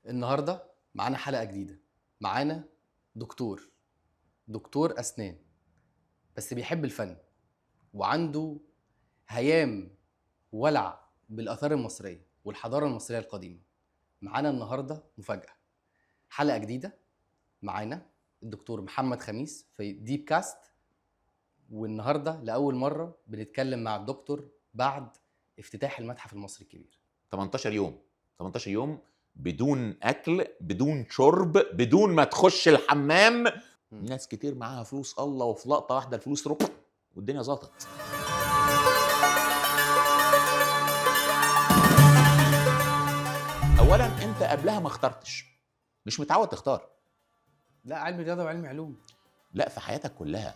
النهارده معانا حلقة جديدة. معانا دكتور أسنان، بس بيحب الفن وعنده هيام ولع بالآثار المصرية والحضارة المصرية القديمة. معانا النهارده مفاجأة، حلقة جديدة. معانا الدكتور محمد خميس في ديب كاست، والنهارده لأول مرة بنتكلم مع الدكتور بعد افتتاح المتحف المصري الكبير. 18 يوم بدون اكل، بدون شرب، بدون ما تخش الحمام. ناس كتير معاها فلوس الله، وفي لقطه واحده الفلوس ربط والدنيا ظبطت. اولا انت قبلها ما اخترتش، مش متعود تختار. لا، علم رياضة وعلم علوم. لا، في حياتك كلها.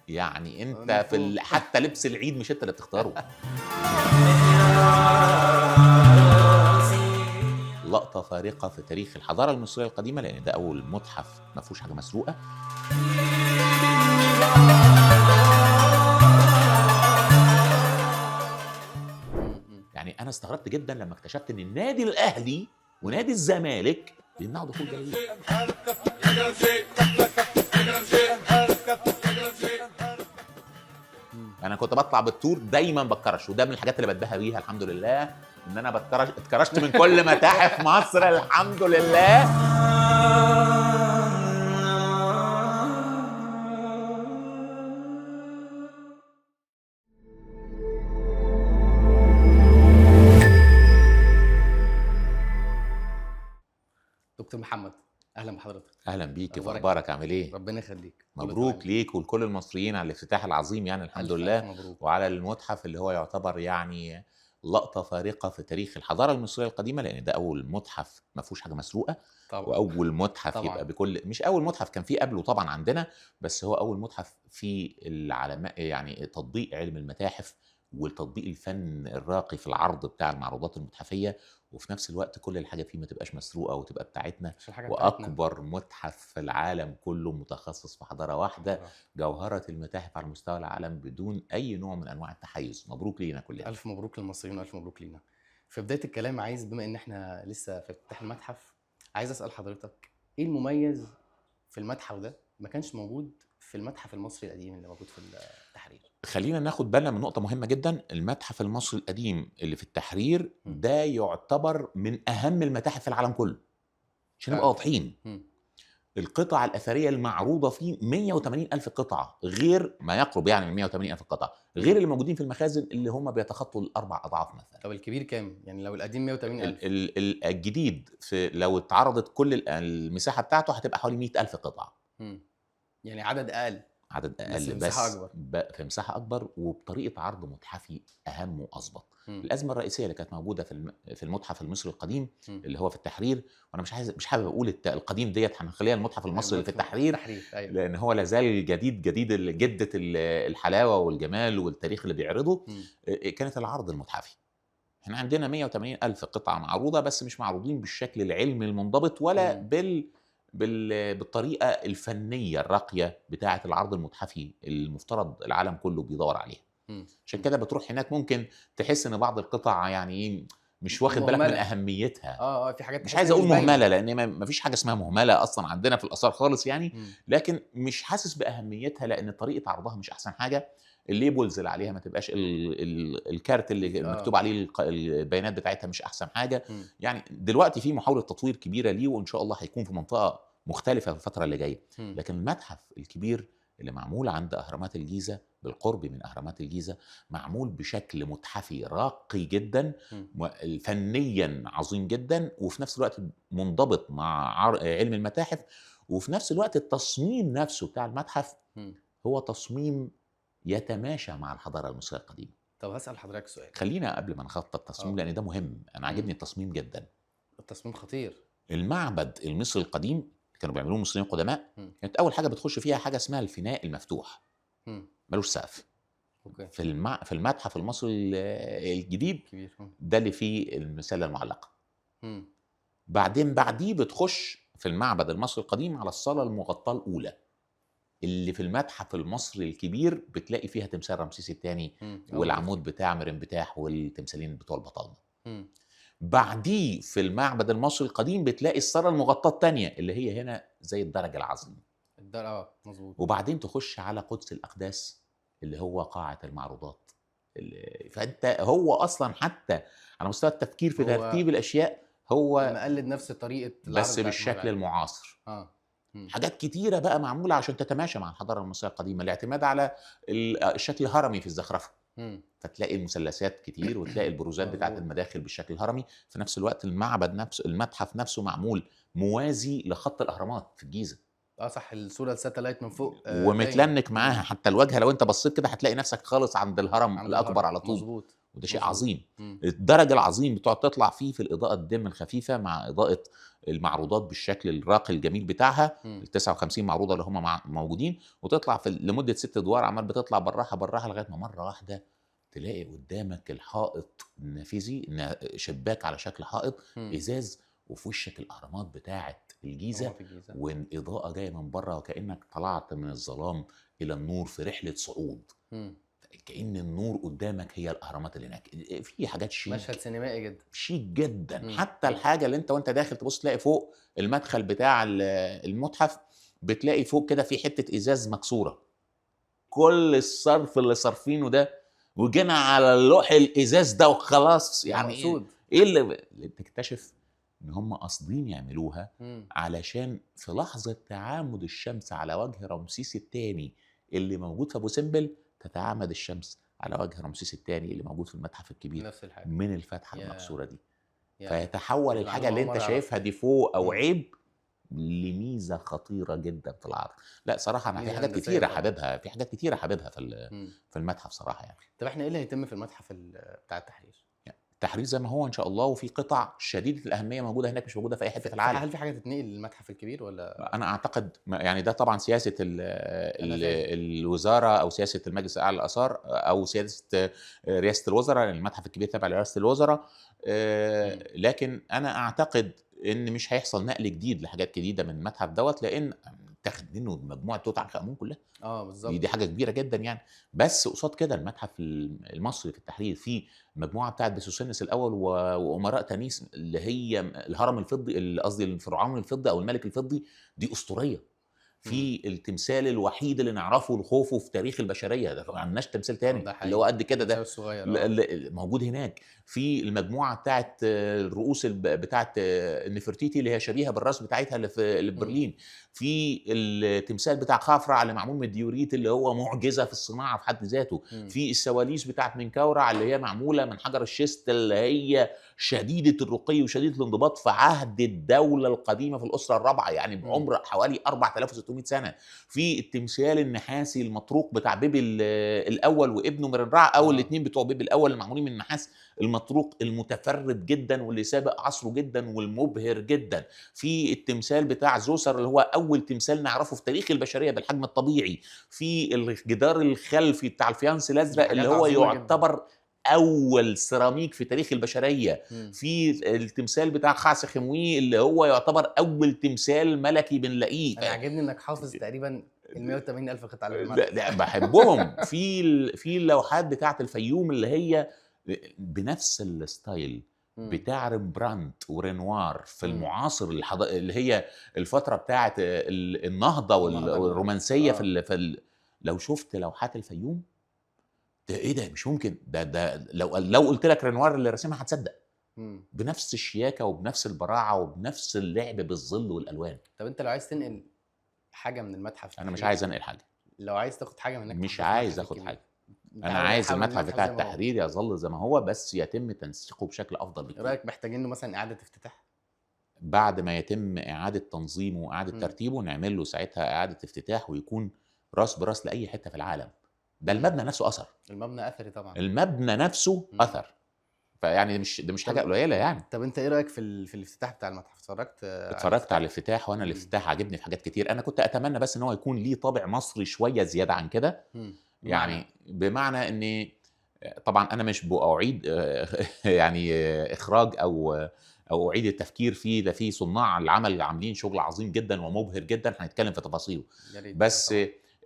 يعني انت مفهوم. حتى لبس العيد مش انت اللي بتختاره. لقطه فارقه في تاريخ الحضاره المصريه القديمه، لان ده اول متحف ما فيهوش حاجه مسروقه. يعني انا استغربت جدا لما اكتشفت ان النادي الاهلي ونادي الزمالك بيمنعوا دخول جماهير. انا كنت بطلع بالتور دايما بتكرش، وده من الحاجات اللي بتباهى بيها الحمد لله، ان انا اتكرشت من كل متاحف مصر الحمد لله. دكتور محمد، اهلا بحضرتك. اهلا بيك، في أخبارك اخبارك؟ عامل ايه؟ ربنا يخليك. كله مبروك تمام. ليك ولكل المصريين على الافتتاح العظيم، يعني الحمد الف لله. الف مبروك. وعلى المتحف اللي هو يعتبر يعني لقطة فارقة في تاريخ الحضارة المصرية القديمة، لأن ده أول متحف ما فيهوش حاجة مسروقة. طبعا. وأول متحف طبعا. يبقى مش أول متحف، كان فيه قبله طبعا عندنا، بس هو أول متحف في العلماء، يعني تطبيق علم المتاحف وتطبيق الفن الراقي في العرض بتاع المعروضات المتحفية، وفي نفس الوقت كل الحاجة فيه ما تبقاش مسروقة وتبقى بتاعتنا. عشان حاجه بتاعتنا. وأكبر متحف في العالم كله متخصص في حضارة واحدة، جوهرة المتاحف على مستوى العالم بدون أي نوع من أنواع التحيز. مبروك لينا كلنا. الف مبروك للمصريين والف مبروك لينا. في بدايه الكلام عايز، بما ان احنا لسه في افتتاح المتحف، عايز اسال حضرتك ايه المميز في المتحف ده ما كانش موجود في المتحف المصري القديم اللي موجود في التحرير؟ خلينا ناخد بالنا من نقطة مهمة جدا. المتحف المصري القديم اللي في التحرير ده يعتبر من أهم المتاحف في العالم كله، عشان نبقى واضحين. القطع الأثرية المعروضة فيه 180 ألف قطعة، غير ما يقرب يعني من 180 ألف قطعة، غير اللي موجودين في المخازن اللي هم بيتخطوا الأربع أضعاف مثلا. طب الكبير كام؟ يعني لو القديم 180,000. الجديد لو اتعرضت كل المساحة بتاعته هتبقى حوالي 100 ألف قطعة. يعني عدد أقل. عدد بس اقل، في مساحة أكبر. في مساحه اكبر وبطريقه عرض متحفي اهم واظبط. الازمه الرئيسيه اللي كانت موجوده في المتحف المصري القديم اللي هو في التحرير، وانا مش حابب اقول القديم ديت، هنخليها المتحف المصري اللي في التحرير. أيوة. لان هو لازال جديد جده الحلاوه والجمال والتاريخ اللي بيعرضه. كانت العرض المتحفي، احنا عندنا 180 ألف قطعة معروضة، بس مش معروضين بالشكل العلمي المنضبط ولا بالطريقة الفنية الراقية بتاعة العرض المتحفي المفترض العالم كله بيدور عليها. عشان كده بتروح هناك ممكن تحس ان بعض القطع يعني مش واخد بالك من اهميتها. في حاجات مش عايز اقول مهمله، لان ما فيش حاجه اسمها مهمله اصلا عندنا في الاثار خالص يعني. لكن مش حاسس باهميتها لان طريقه عرضها مش احسن حاجه. الليبلز اللي عليها ما تبقاش الكارت اللي مكتوب عليه البيانات بتاعتها مش احسن حاجه. يعني دلوقتي في محاوله تطوير كبيره ليه، وان شاء الله هيكون في منطقه مختلفه في الفتره اللي جايه. لكن المتحف الكبير اللي معمول عند اهرامات الجيزه، بالقرب من اهرامات الجيزه، معمول بشكل متحفي راقي جدا، فنيا عظيم جدا، وفي نفس الوقت منضبط مع علم المتاحف. وفي نفس الوقت التصميم نفسه بتاع المتحف هو تصميم يتماشى مع الحضاره المصريه القديمه. طب هسأل حضرتك سؤال. خلينا قبل ما نخطط التصميم لان ده مهم، انا عاجبني التصميم جدا. التصميم خطير. المعبد المصري القديم كانوا بيعملوه المصريين القدماء. كانت اول حاجه بتخش فيها حاجه اسمها الفناء المفتوح، ملوش سقف. في المتحف المصري الجديد ده اللي فيه المسله المعلقه. بعديه بتخش في المعبد المصري القديم على الصاله المغطاه الاولى اللي في المتحف المصري الكبير، بتلاقي فيها تمثال رمسيس الثاني والعمود بتاع مرنبتاح والتمثالين بتوع البطالمه. بعديه في المعبد المصري القديم بتلاقي الصالة المغطاة التانية اللي هي هنا زي الدرج العظيم. مظبوط. وبعدين تخش على قدس الأقداس اللي هو قاعة المعروضات. فأنت هو أصلا حتى على مستوى التفكير في هو ترتيب الأشياء هو مقلد نفس طريقه العرض بس بتاعت بالشكل المعبد. المعاصر. مم. حاجات كتيرة بقى معمولة عشان تتماشى مع الحضارة المصرية القديمة، الاعتماد على الشكل الهرمي في الزخرفة. مم. فتلاقي المثلثات كتير وتلاقي البروزات بتاعت مظبوط. المداخل بالشكل الهرمي. في نفس الوقت المعبد نفسه، المتحف نفسه معمول موازي لخط الأهرامات في الجيزة، صح، الصوره الساتلايت من فوق ومتلنك باين. معاها حتى الواجهة. لو انت بصيت كده هتلاقي نفسك خالص عند الهرم عند الأكبر الهرم. على طول. مظبوط. وده شيء مظبوط. عظيم. مم. الدرج العظيم بتقعد تطلع فيه في الإضاءة الدم الخفيفة مع إضاءة المعروضات بالشكل الراقي الجميل بتاعها، مم. ال 59 معروضة اللي هم موجودين، وتطلع لمدة 6 أدوار، عمال بتطلع بالراحة بالراحة لغاية ما مرة واحدة تلاقي قدامك الحائط النافذي، شباك على شكل حائط مم. إزاز، وفي وشك الأهرامات بتاعة الجيزة، في الجيزة. والإضاءة جاية من بره وكأنك طلعت من الظلام إلى النور في رحلة صعود. مم. كأن النور قدامك هي الأهرامات اللي هناك. في حاجات شيك، مشهد سينمائي جدا. شيك جدا. مم. حتى الحاجة اللي وانت داخل تبص تلاقي فوق المدخل بتاع المتحف، بتلاقي فوق كده في حتة إزاز مكسورة. كل الصرف اللي صارفينه ده وجينا على اللوح الإزاز ده وخلاص. يعني مقصود. ايه اللي تكتشف ان هم قاصدين يعملوها مم. علشان في لحظة تعامد الشمس على وجه رمسيس الثاني اللي موجود في ابو سمبل تتعامد الشمس على وجه رمسيس الثاني اللي موجود في المتحف الكبير نفس الحاجة. من الفتحة يا المكسورة دي. يا فيتحول دي الحاجة معلومة اللي أول انت مرة شايفها أعرفها. دي فوق او مم. عيب لميزة خطيرة جدا في العرض. لا صراحة انا في ميزة حاجات هندسية كتيرة طبعا. حاببها، في حاجات كتيرة حاببها مم. في المتحف صراحة يعني. طب احنا ايه اللي هيتم في المتحف بتاع التحرير؟ التحرير زي ما هو ان شاء الله، وفي قطع شديدة الأهمية موجودة هناك مش موجودة في اي حتة في العالم. هل في حاجة تتنقل للمتحف الكبير ولا؟ انا اعتقد يعني ده طبعا سياسه أنا فاهم. الوزاره او سياسه المجلس الاعلى للاثار او سياسه رئاسه الوزراء، لان المتحف الكبير تابع لرئاسه الوزراء. لكن انا اعتقد ان مش هيحصل نقل جديد لحاجات جديده من المتحف دوت، لان تاخد منه مجموعه توت عنخ امون كلها. بالظبط. دي حاجه كبيره جدا يعني. بس قصاد كده المتحف المصري في التحرير فيه مجموعه بتاعت بسوسنس الاول وامراء تانيس اللي هي الهرم الفضي، قصدي الفرعون الفضي او الملك الفضي. دي اسطوريه. في التمثال الوحيد اللي نعرفه لخوفو في تاريخ البشريه، ده ما عندناش تمثال تاني ده اللي هو قد كده التمثال ده الصغير. موجود هناك. في المجموعه بتاعت الرؤوس بتاعت النفرتيتي اللي هي شبيهه بالراس بتاعتها اللي في برلين. في التمثال بتاع خافرع اللي معمول من الديوريت اللي هو معجزه في الصناعه في حد ذاته. في السواليس بتاعت منكورع اللي هي معموله من حجر الشيست اللي هي شديده الرقي وشديده الانضباط في عهد الدوله القديمه في الاسره الرابعه، يعني بعمر حوالي 4600 سنه. في التمثال النحاسي المطروق بتاع بيبي الاول وابنه مرنرع، او الاثنين بتوع بيبي الاول المعمولين من النحاس المطروق المتفرد جدا واللي سابق عصره جدا والمبهر جدا. في التمثال بتاع زوسر اللي هو اول تمثال نعرفه في تاريخ البشريه بالحجم الطبيعي. في الجدار الخلفي بتاع الفيانس الازرق اللي هو يعتبر جداً اول سيراميك في تاريخ البشريه. في التمثال بتاع خاص خموي اللي هو يعتبر اول تمثال ملكي بنلاقيه. انا عاجبني انك حافظ تقريبا ال 180,000 قطعه اللي في لا بحبهم. في اللوحات بتاعه الفيوم اللي هي بنفس الستايل بتاع ريمبرانت ورينوار في المعاصر اللي هي الفتره بتاعه النهضه والرومانسيه لو شفت لوحات الفيوم ده ايه ده؟ مش ممكن. ده لو قلت لك رينوار اللي رسمها هتصدق. بنفس الشياكه وبنفس البراعه وبنفس اللعب بالظل والالوان. طب انت لو عايز تنقل حاجه من المتحف، انا مش عايز انقل حاجه. لو عايز تاخد حاجه منك مش عايز اخد حاجه. انا عايز المتحف بتاع التحرير يظل زي ما هو، بس يتم تنسيقه بشكل افضل بكتير. رايك محتاجين له مثلا اعاده افتتاح؟ بعد ما يتم اعاده تنظيمه واعاده ترتيبه نعمل له ساعتها اعاده افتتاح ويكون راس براس لاي حته في العالم. ده المبنى نفسه اثر. المبنى اثري طبعا. المبنى نفسه اثر. فيعني مش حاجه قليله يعني. طب انت ايه رايك في الافتتاح بتاع المتحف؟ اتفرجت على الافتتاح، وانا الافتتاح عجبني في حاجات كتير. انا كنت اتمنى بس ان هو يكون ليه طابع مصري شويه زياده عن كده. يعني بمعنى اني طبعا انا مش باعيد يعني اخراج او اعيد التفكير فيه. ده في صناع العمل عاملين شغل عظيم جدا ومبهر جدا، هنتكلم في تفاصيله. بس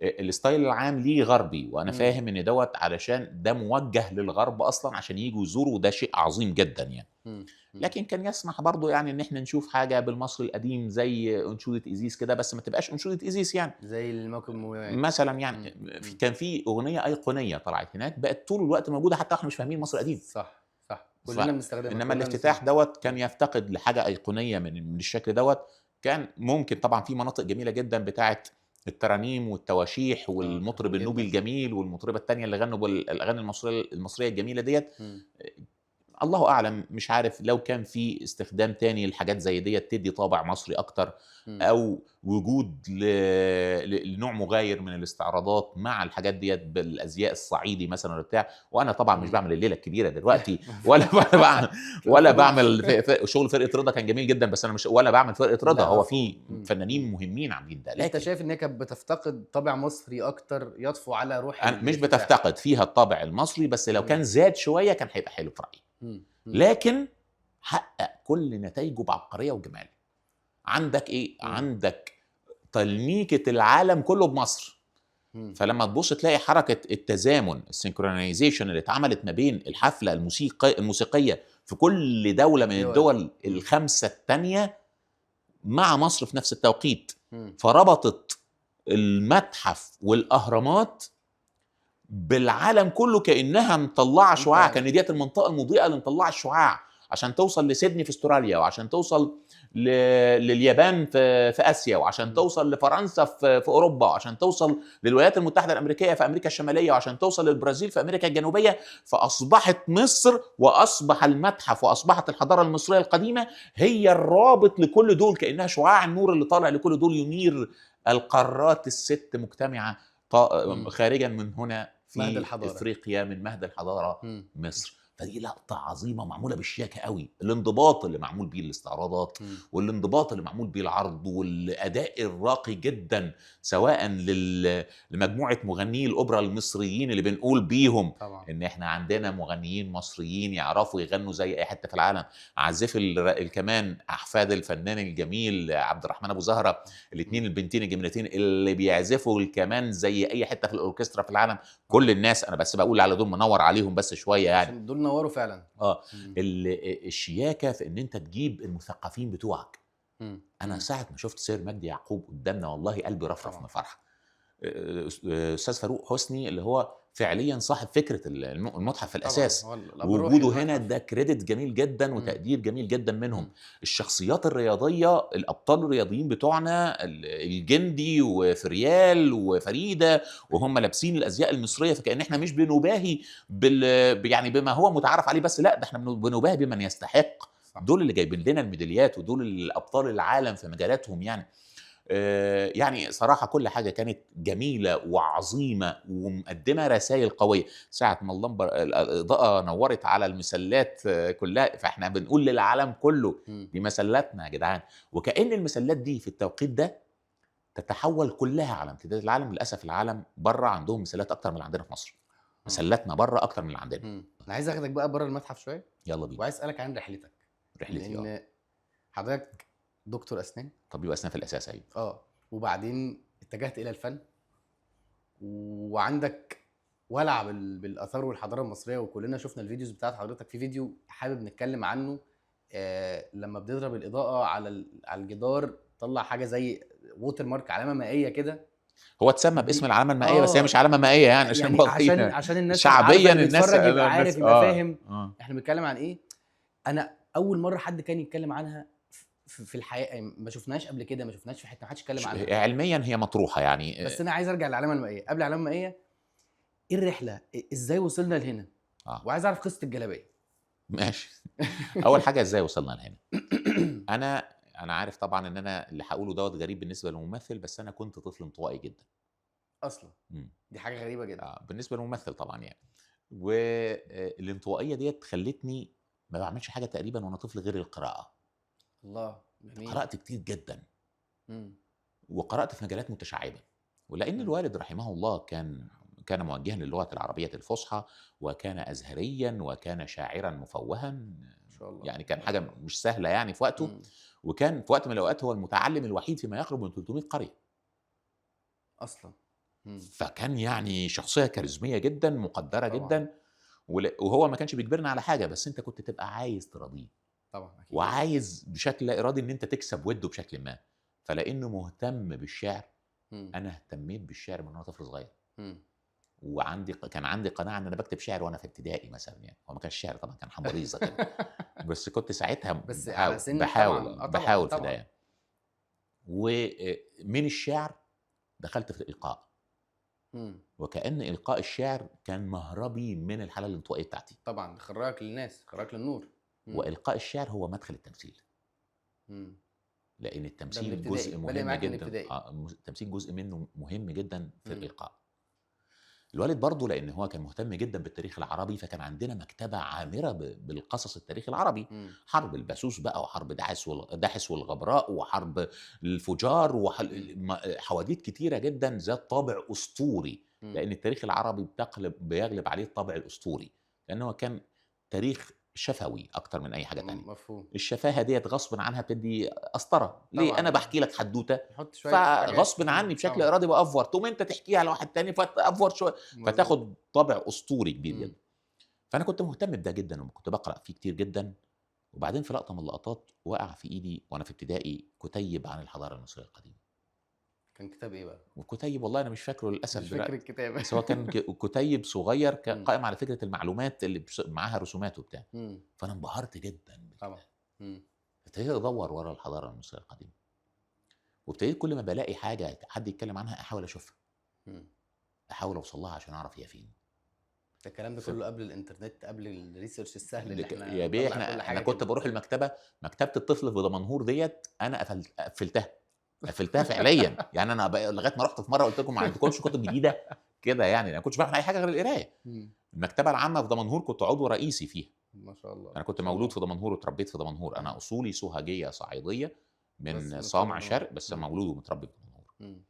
الستايل العام ليه غربي، وانا مم. فاهم ان دوت علشان ده موجه للغرب اصلا عشان يجوا يزوروا، وده شيء عظيم جدا يعني. مم. مم. لكن كان يسمح برضو يعني ان احنا نشوف حاجه بالمصري القديم زي انشوده ايزيس كده، بس ما تبقاش انشوده ايزيس يعني. زي الموكب المومياوات. مثلا يعني مم. كان في اغنيه ايقونيه طلعت هناك بقت طول الوقت موجوده حتى احنا مش فاهمين مصر القديم. صح صح، كلنا بنستخدمها، انما كلنا الافتتاح بنسمعها. دوت كان يفتقد لحاجه ايقونيه من الشكل دوت. كان ممكن طبعا في مناطق جميله جدا بتاعه الترانيم والتواشيح والمطرب النوبي جدا. الجميل والمطربه التانية اللي غنوا بالاغاني المصريه الجميله ديت. مم. الله اعلم، مش عارف لو كان في استخدام تاني لحاجات زي ديت تدي طابع مصري اكتر، مم. او وجود لنوع مغاير من الاستعراضات مع الحاجات ديت بالازياء الصعيدي مثلا ولا بتاع. وانا طبعا مش مم. بعمل الليله الكبيره دلوقتي ولا بعمل ولا مفهوم. بعمل شغل فرقه رضا كان جميل جدا، بس انا مش ولا بعمل فرقه رضا، لا، هو مفهوم. في مم. فنانين مهمين عاملين ده. انت لكن شايف ان هي كانت بتفتقد طابع مصري اكتر يطفو على روح أنا مش الافتتاح؟ بتفتقد فيها الطابع المصري، بس لو مم. كان زاد شويه كان هيبقى حلو في رايي. مم. مم. لكن حقق كل نتائجه بعبقريه وجمال. عندك ايه؟ مم. عندك تلميكه العالم كله بمصر. مم. فلما تبص تلاقي حركه التزامن السينكرونايزيشن اللي اتعملت ما بين الحفله الموسيقيه في كل دوله من الدول الخمسه الثانيه مع مصر في نفس التوقيت، مم. فربطت المتحف والاهرامات بالعالم كله كانها مطلعه شعاع، كان ديت المنطقه المضيئه اللي مطلعه الشعاع عشان توصل لسيدني في استراليا، وعشان توصل لليابان في اسيا، وعشان توصل لفرنسا في اوروبا، وعشان توصل للولايات المتحده الامريكيه في امريكا الشماليه، وعشان توصل للبرازيل في امريكا الجنوبيه. فاصبحت مصر واصبح المتحف واصبحت الحضاره المصريه القديمه هي الرابط لكل دول، كانها شعاع النور اللي طالع لكل دول ينير القارات الست مجتمعه خارجا من هنا مهد في الحضارة. افريقيا من مهد الحضاره مم. مصر. فدي لقطه عظيمه معموله بالشياكه قوي، الانضباط اللي معمول بيه الاستعراضات، مم. والانضباط اللي معمول بيه العرض، والاداء الراقي جدا سواء لمجموعه مغنيي الاوبرا المصريين اللي بنقول بيهم طبعا. ان احنا عندنا مغنيين مصريين يعرفوا يغنوا زي اي حته في العالم. عازف الكمان احفاد الفنان الجميل عبد الرحمن ابو زهره، الاثنين البنتين الجميلتين اللي بيعزفوا الكمان زي اي حته في الاوركسترا في العالم. كل الناس، انا بس بقول على دول منور عليهم بس شويه يعني، عشان دول نوروا فعلا. الشياكه في ان انت تجيب المثقفين بتوعك. مم. انا ساعه ما شفت سير مجدي يعقوب قدامنا والله قلبي رفرف طبعا. من الفرحه. استاذ فاروق حسني اللي هو فعليا صاحب فكره المتحف في الاساس، هو الأب الروحي وجوده هنا للمتحف. ده كريدت جميل جدا مم. وتقدير جميل جدا منهم. مم. الشخصيات الرياضيه الابطال الرياضيين بتوعنا الجندي وفريال وفريده وهم لابسين الازياء المصريه، فكأن احنا مش بنباهي يعني بما هو متعارف عليه بس، لا ده احنا بنباهي بمن يستحق. صح. دول اللي جايبين لنا الميداليات ودول الابطال العالم في مجالاتهم يعني. يعني صراحة كل حاجة كانت جميلة وعظيمة ومقدمة رسائل قوية. ساعة ما اللمبة الإضاءة نورت على المسلات كلها، فإحنا بنقول للعالم كله دي مسلاتنا يا جدعان. وكأن المسلات دي في التوقيت ده تتحول كلها على امتداد العالم. للأسف العالم بره عندهم مسلات أكتر من اللي عندنا في مصر، مسلاتنا بره أكتر من اللي عندنا. أنا عايز أخدك بقى بره المتحف شوية، يلا بينا. وعايز أسألك عن رحلتك. رحلتي لأن حضرتك دكتور أسنان، طبيب أسنان في الأساس. أيوه. وبعدين اتجهت إلى الفن، وعندك ولع بالآثار والحضارة المصرية، وكلنا شفنا الفيديوز بتاعت حضرتك. في فيديو حابب نتكلم عنه، لما بتضرب الإضاءة على الجدار طلع حاجة زي ووتر مارك، علامة مائية كده. هو اتسمى باسم العلامه المائيه، بس هي مش علامه مائيه يعني عشان الناس شعبيا اللي الناس بيتفرج يبقى عارف، يبقى فاهم احنا بنتكلم عن ايه. انا اول مره حد كان يتكلم عنها في الحقيقه، ما شفناش قبل كده، ما شفناش في حته ما حدش اتكلم عنها علميا، هي مطروحه يعني. بس انا عايز ارجع للعلامه المائيه. قبل العلامه المائيه، ايه الرحله؟ ازاي وصلنا لهنا؟ وعايز اعرف قصه الجلابيه. ماشي. اول حاجه ازاي وصلنا لهنا؟ انا عارف طبعا ان انا اللي هقوله دوت غريب بالنسبه للممثل، بس انا كنت طفل انطوائي جدا اصلا. دي حاجه غريبه جدا بالنسبه للممثل طبعا يعني. والانطوائيه ديت خلتني ما بعملش حاجه تقريبا وانا طفل غير القراءه. الله، جميل. قرات كتير جدا. وقرات في مجالات متشعبه، ولان الوالد رحمه الله كان موجها للغه العربيه الفصحى، وكان ازهريا، وكان شاعرا مفوها ان شاء الله. يعني كان حاجه مش سهله يعني في وقته. وكان في وقت من الاوقات هو المتعلم الوحيد فيما يقرب من 300 قريه اصلا. فكان يعني شخصيه كاريزميه جدا، مقدره طبعا جدا. وهو ما كانش بيجبرنا على حاجه، بس انت كنت تبقى عايز تراضيه، طبعا اكيد. وعايز بشكل لا ارادي ان انت تكسب وده بشكل ما. فلانه مهتم بالشعر، مم. انا اهتميت بالشعر من وانا طفل صغير. مم. كان عندي قناعه ان انا بكتب شعر وانا في ابتدائي مثلا، يعني هو ما كانش شعر طبعا، كان حموريزه كده. بس كنت ساعتها بس على سن بحاول طبعا، طبعا بحاول في ده طبعا. يعني. ومن الشعر دخلت في الالقاء، مم. وكأن إلقاء الشعر كان مهربي من الحالة الانطوائية بتاعتي. طبعا خرجك للناس، خرجك للنور. مم. وإلقاء الشعر هو مدخل التمثيل، مم. لأن ده من التمثيل ابتدائي، جزء بادئ مهم معاك من جدا. ابتدائي. التمثيل جزء منه مهم جدا في مم. الإلقاء. الوالد برضه لأن هو كان مهتم جدا بالتاريخ العربي، فكان عندنا مكتبة عامرة بالقصص التاريخ العربي. مم. حرب الباسوس بقى، وحرب داحس والغبراء، وحرب الفجار، وحواديت كتيرة جدا ذات طابع أسطوري. مم. لأن التاريخ العربي بيغلب عليه الطابع الأسطوري، لأنه كان تاريخ شفوي أكتر من أي حاجة تانية. مفهوم. الشفاهة ديت غصب عنها بتدي قسطرة. ليه؟ طبعا أنا بحكي لك حدوتة، نحط شويه حاجات. فغصب عني بشكل طبعا. إرادي بأفور، تقوم أنت تحكيها لواحد تاني فتأفور شوية، مظبوط. فتاخد طابع أسطوري كبير مم. جدا. فأنا كنت مهتم بده جدا، وكنت بقرأ فيه كتير جدا. وبعدين في لقطة من اللقطات وقع في إيدي وأنا في ابتدائي كتيب عن الحضارة المصرية القديمة. كان كتاب ايه بقى؟ وكتيب والله أنا مش فاكره للأسف مش فاكر دلوقتي، الكتاب. بس هو كان كتيب صغير مم. قائم على فكرة المعلومات اللي معاها رسومات وبتاع. مم. فأنا انبهرت جدا طبعا. بالكتاب. مم. ابتديت أدور ورا الحضارة المصرية القديمة، وابتديت كل ما بلاقي حاجة حد يتكلم عنها أحاول أشوفها، مم. أحاول أوصل لها عشان أعرف هي فين. ده الكلام ده ف- كله قبل الانترنت، قبل الريسيرش السهل اللي احنا يا بيه، نطلع كل انا حاجه كنت كده. بروح المكتبه، مكتبه الطفل في دمنهور ديت، انا قفلتها فعليا. يعني انا لغايه ما رحت في مره قلت لكم ما عندكمش كتب جديده كده، يعني انا ما كنتش بعمل اي حاجه غير القرايه. مم. المكتبه العامه في دمنهور كنت عضو رئيسي فيها. ما شاء الله. انا كنت ما شاء مولود الله. في دمنهور واتربيت في دمنهور. انا اصولي سوهاجيه صعيديه بس من من صامع طبعا. شرق، بس مم. مولود ومتربي في دمنهور. مم.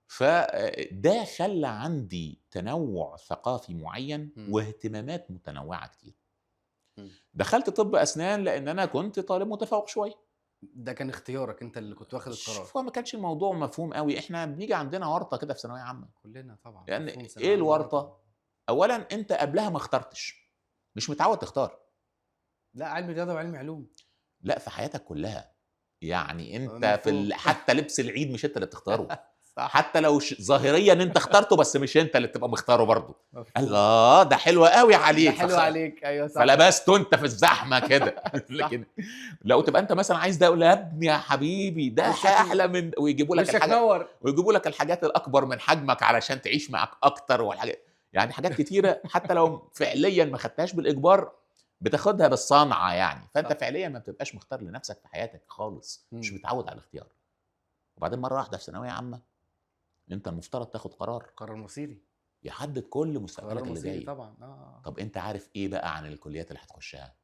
فده خلى عندي تنوع ثقافي معين مم. واهتمامات متنوعه كتير. مم. دخلت طب اسنان لان انا كنت طالب متفوق شويه. ده كان اختيارك انت اللي كنت واخد القرار؟ هو ما كانش الموضوع مفهوم قوي. احنا بنيجي عندنا ورطه كده في ثانويه عامه. كلنا طبعا. لان مفهوم ثانوية ايه عامة الورطه؟ اولا انت قبلها ما اخترتش، مش متعود تختار. لا، علم رياضه وعلم علوم. لا، في حياتك كلها. يعني انت مفهوم. حتى لبس العيد مش انت اللي بتختاره. صح. حتى لو ظاهريا انت اخترته، بس مش انت اللي تبقى مختاره برضه. مفهوم. الله، ده حلو قوي ده عليك، حلو عليك، ايوه صح. فلبسته انت في الزحمه كده. لكن لو تبقى انت مثلا عايز ده، يقول يا ابني يا حبيبي ده وشك احلى من، ويجيبوا لك وشك نور. ويجيبوا لك الحاجات الاكبر من حجمك علشان تعيش معك اكتر، والحاجات يعني حاجات كتيره حتى لو فعليا ما خدتهاش بالاجبار بتاخدها بالصنعه يعني. فانت صح. فعليا ما بتبقاش مختار لنفسك في حياتك خالص، مش مم. متعود على الاختيار. وبعدين مره واحده في ثانويه عامه انت المفترض تاخد قرار قرار مصيري. يحدد كل قرار مستقبلك اللي مصيري جاي. طبعا. طب انت عارف ايه بقى عن الكليات اللي هتخشها؟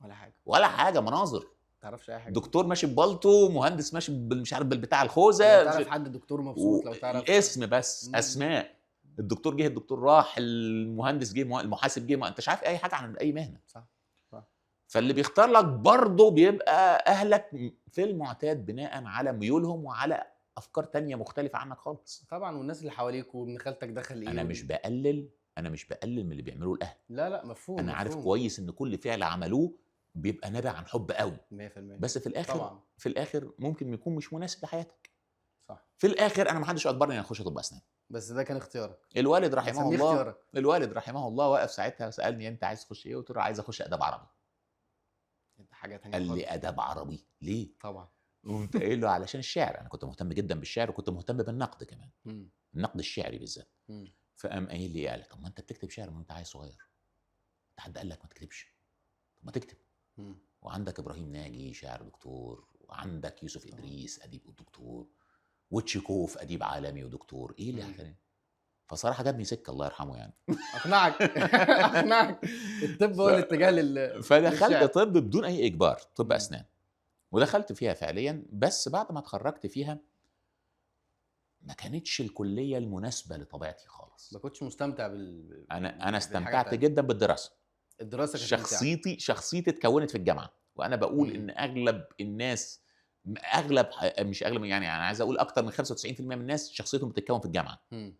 ولا حاجه. ولا حاجه، مناظر. ما تعرفش اي حاجه. دكتور ماشي ببلطو، مهندس ماشي مش عارف بالبتاع لو الخوذه، تعرف حد دكتور مبسوط، لو تعرف الاسم بس، مم. اسماء. الدكتور جه، الدكتور راح، المهندس جه، المحاسب جه، ما انتش عارف اي حاجه عن اي مهنه. صح. صح. فاللي بيختار لك برضه بيبقى اهلك في المعتاد بناء على ميولهم وعلى افكار تانية مختلفه عنك خالص. طبعا، والناس اللي حواليك، وابن خالتك دخل ايه انا مش بقلل، من اللي بيعملوه الاهل. لا لا، مفهوم. انا عارف مفهوم. كويس ان كل فعل عملوه بيبقى نابع عن حب قوي، 100%. بس في الاخر طبعا. ممكن يكون مش مناسب لحياتك. صح. في الاخر انا ما حدش اجبرني ان اخش طب اسنان. بس ده كان اختيارك. الوالد رحمه بسميه الله، اختيارك. وقف ساعتها سالني انت عايز تخش ايه؟ قلت له عايز اخش اداب عربي. انت حاجه تانية قال خالص. لي اداب عربي ليه؟ طبعا. قمت قايل له علشان الشعر. انا كنت مهتم جدا بالشعر، وكنت مهتم بالنقد كمان، مم. النقد الشعري بالذات. مم. فقام قايل لي قال طب ما انت بتكتب شعر من انت عيل صغير، انت حد قال لك ما تكتبش؟ طب ما تكتب. مم. وعندك ابراهيم ناجي شاعر دكتور، وعندك يوسف ادريس اديب ودكتور، وتشيكوف اديب عالمي ودكتور، ايه اللي مم. يعني؟ فصراحه جابني سكه الله يرحمه يعني. اقنعك. اقنعك. الطب هو الاتجاه فدخلت للشعر. طب بدون اي اجبار، طب مم. اسنان. ودخلت فيها فعليا، بس بعد ما اتخرجت فيها ما كانتش الكليه المناسبه لطبيعتي خالص. ما كنتش مستمتع انا بالحاجة استمتعت بتاعتك. جدا بالدراسه. الدراسه كانت ممتعه. شخصيتي اتكونت في الجامعه، وانا بقول مم. ان اغلب الناس مش اغلب، يعني انا عايز اقول اكتر من 95% من الناس شخصيتهم بتتكون في الجامعه. مم.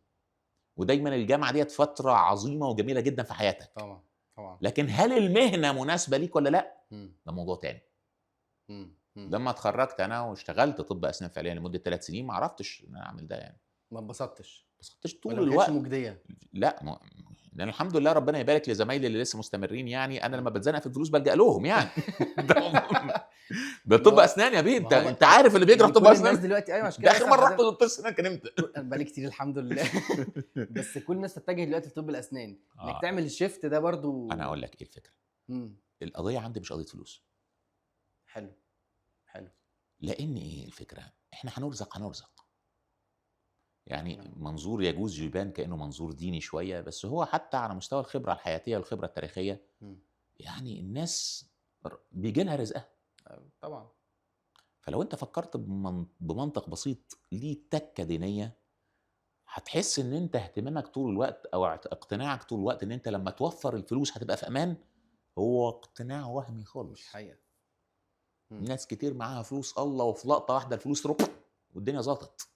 ودايما الجامعه ديت فتره عظيمه وجميله جدا في حياتك. طبعا طبعا. لكن هل المهنه مناسبه ليك ولا لا؟ مم. ده موضوع تاني. مم. مم. لما اتخرجت انا واشتغلت طب اسنان فعليا لمده 3 سنين، ما عرفتش ان انا اعمل ده يعني. ما اتبسطتش بس كنتش ولا طول ما كانتش الوقت. مجديه؟ لا لأن الحمد لله ربنا يبارك لزمايلي اللي لسه مستمرين، يعني انا لما بتزنق في الفلوس بلجأ لهم يعني. ده ما طب هو اسنان يا بيه، ما هو انت عارف اللي بيجري يعني في طب كل الناس اسنان. دلوقتي، ايوه عشان ده كده اخر بسأل مره رحت حضرتك. دكتور اسنان كان امتى؟ بقالي كتير الحمد لله. بس كل الناس تتجه دلوقتي لطب الاسنان، انك آه. تعمل الشيفت ده برضو. انا اقول لك ايه الفكره. مم. القضيه عندي مش قضيه فلوس. حلو حلو. لان ايه الفكره، احنا هنرزق. يعني نعم. منظور يجوز يبان كانه منظور ديني شويه، بس هو حتى على مستوى الخبره الحياتيه والخبره التاريخيه، مم. يعني الناس بيجي لها رزقها. طبعا. فلو انت فكرت بمنطق بسيط ليه تكه دينيه، هتحس ان انت اهتمامك طول الوقت او اقتناعك طول الوقت ان انت لما توفر الفلوس هتبقى في امان. هو اقتناع وهمي مش خالص. حقيقه. مم. ناس كتير معاها فلوس الله، وفي لقطه واحده الفلوس تروح والدنيا ظبطت.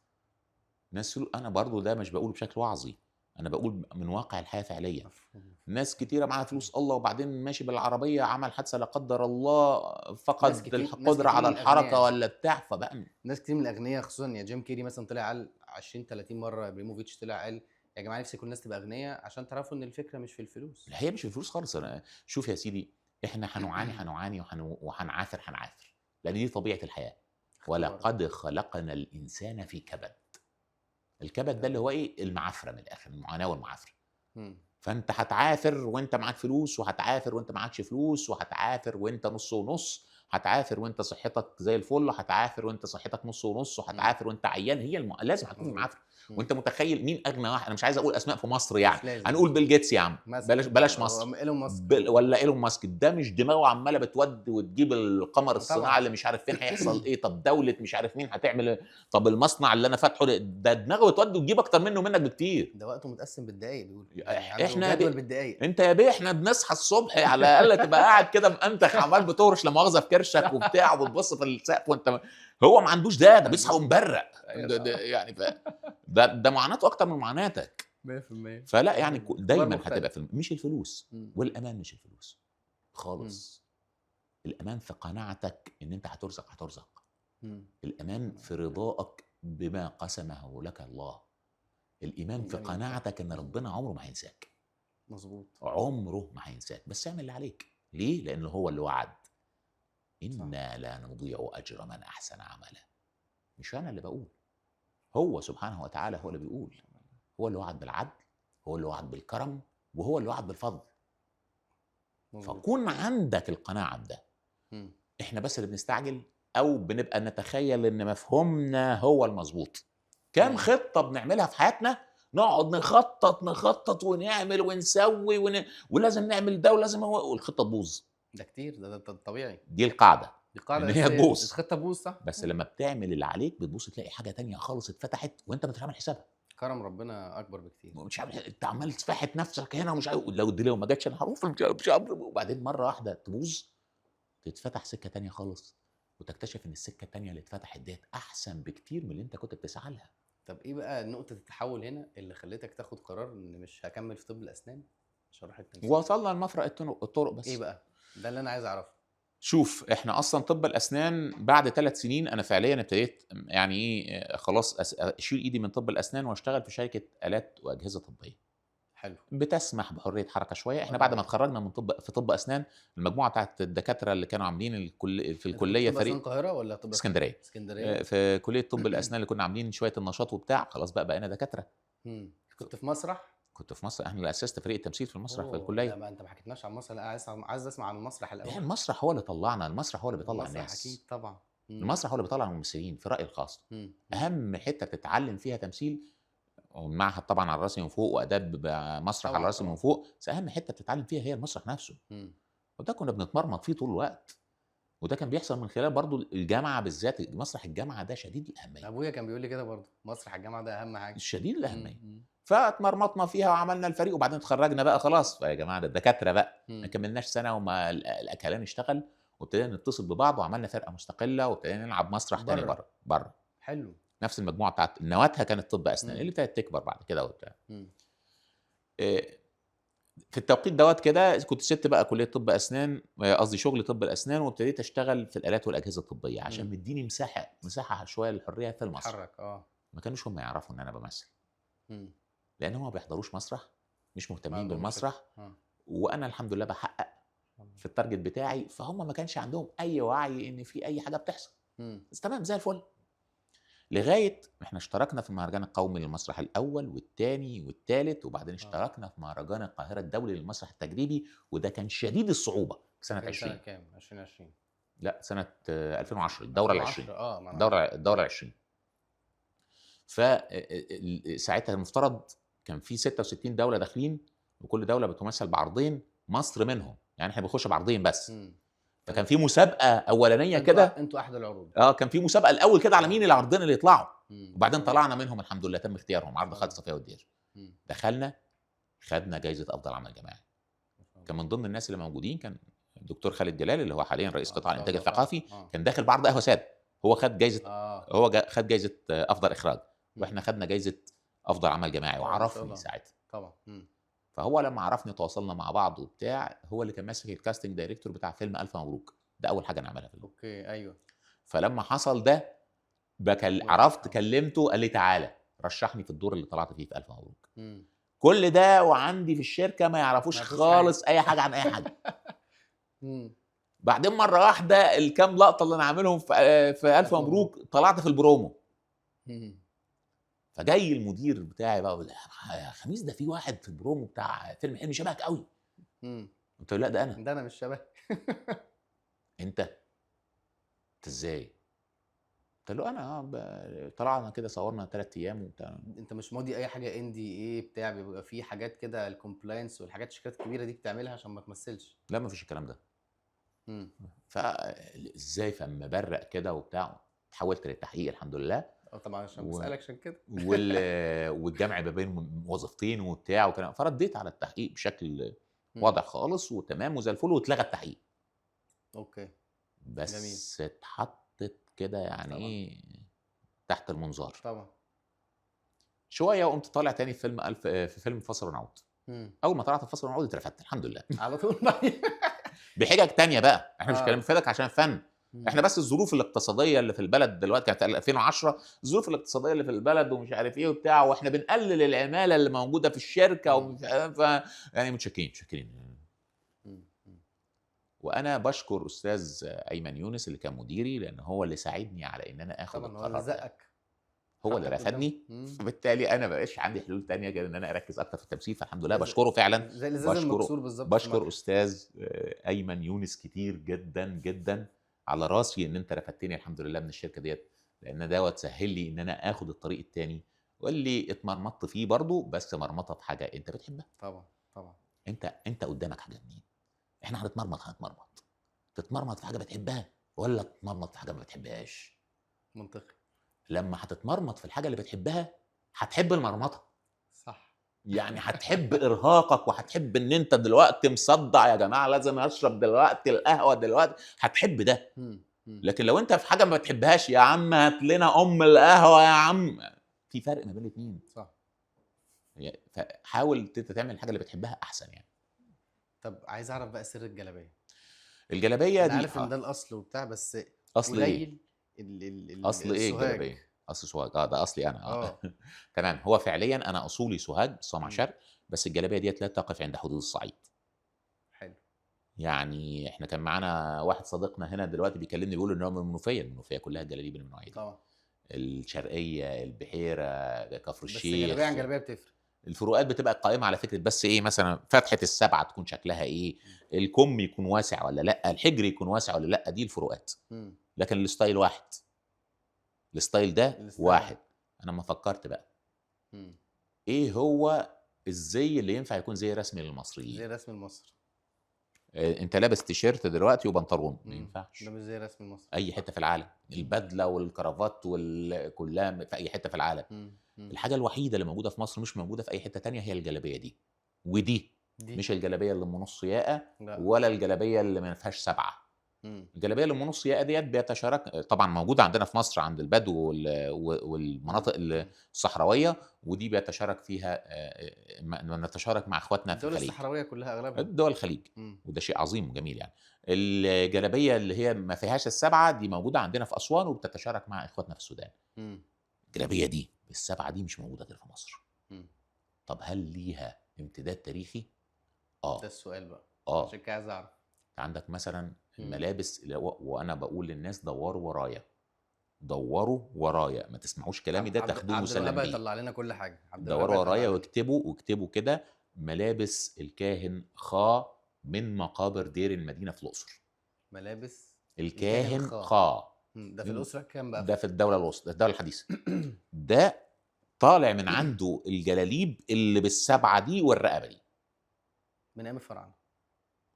انا برضو ده مش بقوله بشكل وعظي، انا بقول من واقع الحياه فعليا. مفهوم. ناس كتيره معاها فلوس الله وبعدين ماشي بالعربيه عمل حادثه لا قدر الله، فقد ناس القدره كتير على من الاغنياء الحركه يعني. ولا بتاع، فبقى ناس كتير من الاغنياء خصوصا يا جيم كيري مثلا طلع قال 20 30 مره، ابريموفيتش طلع قال يا جماعه نفسي كل الناس تبقى اغنياء عشان تعرفوا ان الفكره مش في الفلوس. لا هي مش الفلوس خالص. انا شوف يا سيدي، احنا هنعاني وهنعافر، لان دي طبيعه الحياه. اختبار. ولقد خلقنا الانسان في كبد. الكبد ده اللي هو ايه؟ المعافره، من الاخر المعاناه والمعافره. مم. فانت هتعافر وانت معاك فلوس، وهتعافر وانت معكش فلوس، وهتعافر وانت نص ونص، هتعافر وانت صحتك زي الفل، هتعافر وانت صحتك نص ونص، وهتعافر وانت عيان. هي لازم هتكون في مظبوط. معافره. وانت متخيل مين اغنى واحد؟ انا مش عايز اقول اسماء في مصر يعني، مش لازم هنقول بيل جيتس يا عم، مثلا بلاش هو مصر. ايلون ماسك ولا ايلون ماسك، ده مش دماغه عماله بتودي وتجيب القمر الصناعي طبعا. اللي مش عارف فين هيحصل ايه، طب دوله مش عارف مين هتعمل إيه؟ طب المصنع اللي انا فاتحه ده دماغه بتودي وتجيب اكتر منه ومنك بكتير. ده وقته متقسم بالدقايق بيقول، يعني عنده احنا جدول بالدقايق. انت يا بيه احنا بنصحى الصبح على الاقل تبقى قاعد كده مأنتخ عمال بتهرش لا مؤاخذه في كرشك وبتاع وبتبص في السقف وانت. هو ما عندوش ده بيصحى ومبرق. ايوه ده طبعا. يعني ده معاناته اكتر من معاناتك. 100%. فلا يعني اختبار دايما مختلف. هتبقى مش الفلوس. مم. والامان مش الفلوس مم. خالص. الامان في قناعتك ان انت هترزق. مم. الامان في رضائك بما قسمه لك الله. الايمان في جميل. صح. قناعتك ان ربنا عمره ما هينساك. مظبوط. عمره ما هينساك، بس اعمل اللي عليك. ليه؟ لانه هو اللي وعد انا لا نضيع اجر من احسن عملا. مش انا اللي بقول، هو سبحانه وتعالى هو اللي بيقول. هو اللي وعد بالعدل، هو اللي وعد بالكرم، وهو اللي وعد بالفضل. مظبوط. فكون عندك القناعه بده. مم. احنا بس اللي بنستعجل او بنبقى نتخيل ان مفهومنا هو المظبوط. كم خطه بنعملها في حياتنا، نقعد نخطط ونعمل ونسوي ولازم نعمل ده ولازم والخطه تبوظ. ده كتير، ده طبيعي. دي القاعده، دي قاعده ان هي اساسيه، تبوظ. الخطه تبوظ صح. بس لما بتعمل اللي عليك بتبص تلاقي حاجه تانية خالص اتفتحت وانت مش عامل حسابها. كرم ربنا اكبر بكتير. مش عامل، انت عمال تفحت نفسك هنا ومش عارف لو دي لو ما جاتش انا هروح مش عارف، وبعدين مره واحده تبوظ، تتفتح سكه تانية خالص، وتكتشف ان السكه التانية اللي اتفتحت ديت احسن بكتير من اللي انت كنت بتسعى لها. طب ايه بقى نقطه التحول هنا اللي خلتك تاخد قرار ان مش هكمل في طب الاسنان عشان اروح التمثيل؟ وصلنا لمفرق الطرق بس. ايه بقى ده اللي انا عايز اعرفه. شوف احنا اصلا طب الاسنان بعد 3 سنين انا فعليا ابتديت يعني ايه خلاص اشيل ايدي من طب الاسنان واشتغل في شركه الات واجهزه طبيه حلو. بتسمح بحريه حركه شويه. احنا بعد ما اتخرجنا من طب اسنان، المجموعه بتاعت الدكاتره اللي كانوا عاملين في الكليه طب اسنان فريق القاهره ولا طب اسكندريه. اسكندريه. في كليه طب الاسنان اللي كنا عاملين شويه النشاط وبتاع، خلاص بقينا دكاتره. كنت في مسرح. كنت في مصر، احنا اللي اسست فريق التمثيل في المسرح في لا الكليه. ما انت ما حكيتناش عن المسرح، لا عايز اسمع عن المسرح الاول. يعني المسرح هو اللي طلعنا، المسرح هو اللي بيطلع المسرح الناس. اكيد طبعا. المسرح هو اللي بيطلع الممثلين في رايي الخاص. اهم حته تتعلم فيها تمثيل، والمعهد طبعا على راسي من فوق، واداب مسرح على راسي من فوق، بس اهم حته بتتعلم فيها هي المسرح نفسه. وده كنا بنتمرمط فيه طول الوقت، وده كان بيحصل من خلال برضو الجامعه، بالذات مسرح الجامعه ده شديد الاهميه. ابويا كان بيقول لي كده برضو، مسرح الجامعه ده اهم حاجه، شديد الاهميه. فاتمرمطنا فيها وعملنا الفريق، وبعدين اتخرجنا بقى خلاص يا جماعه ده الدكاتره بقى. ما كملناش سنه وما الاكلان اشتغل، وابتدينا نتصل ببعض وعملنا فرقه مستقله وابتدينا نلعب مسرح تاني بره. بره. حلو. نفس المجموعه بتاعت نواتها كانت طب اسنان مم. اللي ابتدت تكبر بعد كده وبتاع. مم. في التوقيت دوت كده كنت سبت بقى كليه طب اسنان، قصدي شغل طب الاسنان، وابتديت اشتغل في الالات والاجهزه الطبيه عشان مم. مديني مساحه شويه للحريه في المسرح. اتحرك. ما كانوش هم يعرفوا ان انا بمثل، مم. لان هم ما بيحضروش مسرح، مش ما مهتمين عندهمش بالمسرح، فكرة. وانا الحمد لله بحقق في التارجت بتاعي، فهم ما كانش عندهم اي وعي ان في اي حاجه بتحصل. مم. بس تمام زي الفل. لغايه احنا اشتركنا في المهرجان القومي للمسرح الاول والثاني والثالث، وبعدين اشتركنا في مهرجان القاهره الدولي للمسرح التجريبي، وده كان شديد الصعوبه في سنه كان سنة 20. كام؟ 2020. لا سنه 2010 الدوره ال 2010. 20. ما أنا عارف. الدوره ال 20. فساعتها المفترض كان في 66 دوله داخلين، وكل دوله بتمثل بعرضين، مصر منهم، يعني احنا بنخش بعرضين بس. مم. فكان في مسابقه اولانيه كده. انتوا احد العروض. كان في مسابقه الاول كده على مين العرضين اللي يطلعوا، مم. وبعدين طلعنا منهم الحمد لله، تم اختيارهم عرض ما شاء خالد الله. صفيه والدير. مم. دخلنا خدنا جائزه افضل عمل جماعي. ما شاء الله. كان من ضمن الناس اللي موجودين كان الدكتور خالد جلال اللي هو حاليا رئيس قطاع ما شاء الانتاج الله. الثقافي. آه. كان داخل بعرض قهوه ساده، هو خد جائزه خد جائزه افضل اخراج، واحنا خدنا جائزه افضل عمل جماعي، ما شاء وعرفني الله. ساعتها. طبعا. مم. فهو لما عرفني تواصلنا مع بعض وبتاع، هو اللي كان ماسك الكاستنج دايركتور بتاع فيلم الف مبروك، ده اول حاجه نعملها في الفيلم. اوكي. ايوه. فلما حصل ده عرفت كلمته قال لي تعالى رشحني في الدور اللي طلعت فيه في الف مبروك. مم. كل ده وعندي في الشركه ما يعرفوش ما يعرفوش خالص اي حاجه عن اي حاجه. مم. بعدين مره واحده الكام لقطه اللي انا عاملهم في الف مبروك طلعت في البرومو. مم. فجاي المدير بتاعي بقى يقول لي يا خميس ده في واحد في البرومو بتاع فيلم حلمي شبهك قوي. مم. قلت له لا ده انا. ده انا مش شبه. انت ازاي؟ قلت له انا طلعنا كده صورنا 3 ايام وبتاع. انت مش ماضي اي حاجه اندي ايه بتاع، بيبقى في حاجات كده الكومبلاينس والحاجات الشركات الكبيره دي بتعملها عشان ما تمثلش. لا ما فيش الكلام ده. مم. فازاي فما برق كده وبتاع، تحولت للتحقيق الحمد لله. طبعا عشان بسالك عشان كده. والجمع ما بين وظيفتين وبتاع وكلام، فرديت على التحقيق بشكل مم. واضح خالص وتمام وزي الفل، واتلغى التحقيق. اوكي. بس اتحطت كده يعني طبعا. ايه تحت المنظار طبعا. شويه، وقمت طالع تاني في فيلم في فيلم فاصل ونعود. مم. اول ما طلعت في فاصل ونعود اترفدت الحمد لله. على طول بقى. بحجج تانية بقى، احنا مش آه. كلام فادك عشان فن. مم. احنا بس الظروف الاقتصاديه اللي في البلد دلوقتي كانت 2010، الظروف الاقتصاديه اللي في البلد ومش عارف ايه وبتاع، واحنا بنقلل العماله اللي موجوده في الشركه ومش عارف يعني متشكرين. مم. مم. وانا بشكر استاذ ايمن يونس اللي كان مديري، لان هو اللي ساعدني على ان انا اخد طبعا هو اللي القرار ده. زقك. هو اللي حطك رفدني، قدام. فبالتالي انا ما بقاش عندي حلول تانية غير ان انا اركز اكتر في التمثيل، فالحمد لله زي- بشكره فعلا. زي الازاز المكسور بالظبط. في بشكر المدح. استاذ ايمن يونس كتير جدا جدا على راسي ان انت رفدتني الحمد لله من الشركه ديت، لان دوت سهل لي ان انا اخد الطريق التاني، واللي اتمرمطت فيه برضو بس مرمطه في حاجه انت بتحبها. طبعا. طبعا. انت قدامك حاجه اتنين، احنا هنتمرمط تتمرمط في حاجه بتحبها ولا تتمرمط في حاجه ما بتحبهاش. منطقي. لما هتتمرمط في الحاجه اللي بتحبها هتحب المرمطه، صح. يعني هتحب ارهاقك وهتحب ان انت دلوقتي مصدع يا جماعه لازم اشرب دلوقتي القهوه دلوقتي، هتحب ده. مم. مم. لكن لو انت في حاجه ما بتحبهاش يا عم هات لنا القهوه يا عم، في فرق ما بين الاثنين. صح. فحاول انت تعمل الحاجه اللي بتحبها احسن يعني. طب عايز اعرف بقى سر الجلابيه. الجلابيه انا دي عارف ان ده الاصل وبتاع، بس اصل ايه؟ قليل اصل ايه السوهاج. الجلابيه؟ اصل سوهاج، ده اصلي انا. اه. تمام. هو فعليا انا اصولي سوهاج صومع مم. شرق، بس الجلابيه ديت لا تقف عند حدود الصعيد. حلو. يعني احنا كان معانا واحد صديقنا هنا دلوقتي بيكلمني بيقول ان هو من المنوفيه كلها جلاليب من النوعيه دي. طبعا. الشرقيه، البحيره، كفر بس الشيخ. جلابيه عن جلابيه بتفرق. الفروقات بتبقى قائمه على فكره بس ايه، مثلا فتحه السبعه تكون شكلها ايه، الكم يكون واسع ولا لا، الحجر يكون واسع ولا لا، دي الفروقات. مم. لكن الستايل واحد، الستايل ده الستايل واحد. انا ما فكرت بقى مم. ايه هو الزي اللي ينفع يكون زي رسمي للمصريين. زي رسم المصري. انت لابس تيشيرت دلوقتي وبنطلون، ما مم. ينفعش. ده مش زي رسم المصري. اي حته في العالم، البدله والكرافات كلها في اي حته في العالم. مم. مم. الحاجه الوحيده اللي موجوده في مصر مش موجوده في اي حته تانية هي الجلابيه دي، ودي دي مش الجلابيه اللي ام نص ياقه لا. ولا الجلابيه اللي ما فيهاش سبعه. الجلابيه اللي ام نص ياقه ديت بيتشارك، طبعا موجوده عندنا في مصر عند البدو والمناطق الصحراويه، ودي بيتشارك فيها نتشارك مع اخواتنا في الدول الخليج، الصحراويه كلها اغلبها. دول الخليج. مم. وده شيء عظيم وجميل يعني. الجلابيه اللي هي ما فيهاش السبعه دي موجوده عندنا في اسوان، وبتتشارك مع اخواتنا في السودان. مم. الجلابيه دي بالسبعه دي مش موجوده غير في مصر. مم. طب هل ليها امتداد تاريخي؟ ده السؤال بقى، اه عشان كده عايز اعرف. عندك مثلا مم. الملابس وانا بقول للناس دوروا ورايا، دوروا ورايا، ما تسمعوش كلامي ده تاخدوه عبد الوهاب مسلم بيه. هيطلع لنا كل حاجه. عبد الوهاب دوروا هيطلع ورايا لنا. واكتبوا كده: ملابس الكاهن خا من مقابر دير المدينه في الاقصر. ملابس الكاهن خا. خا ده في الاسره كام بقى؟ ده في الدوله الوسطى، الدوله الحديثه. ده طالع من عنده الجلاليب اللي بالسبعه دي والرقبه دي من ايام الفراعنه،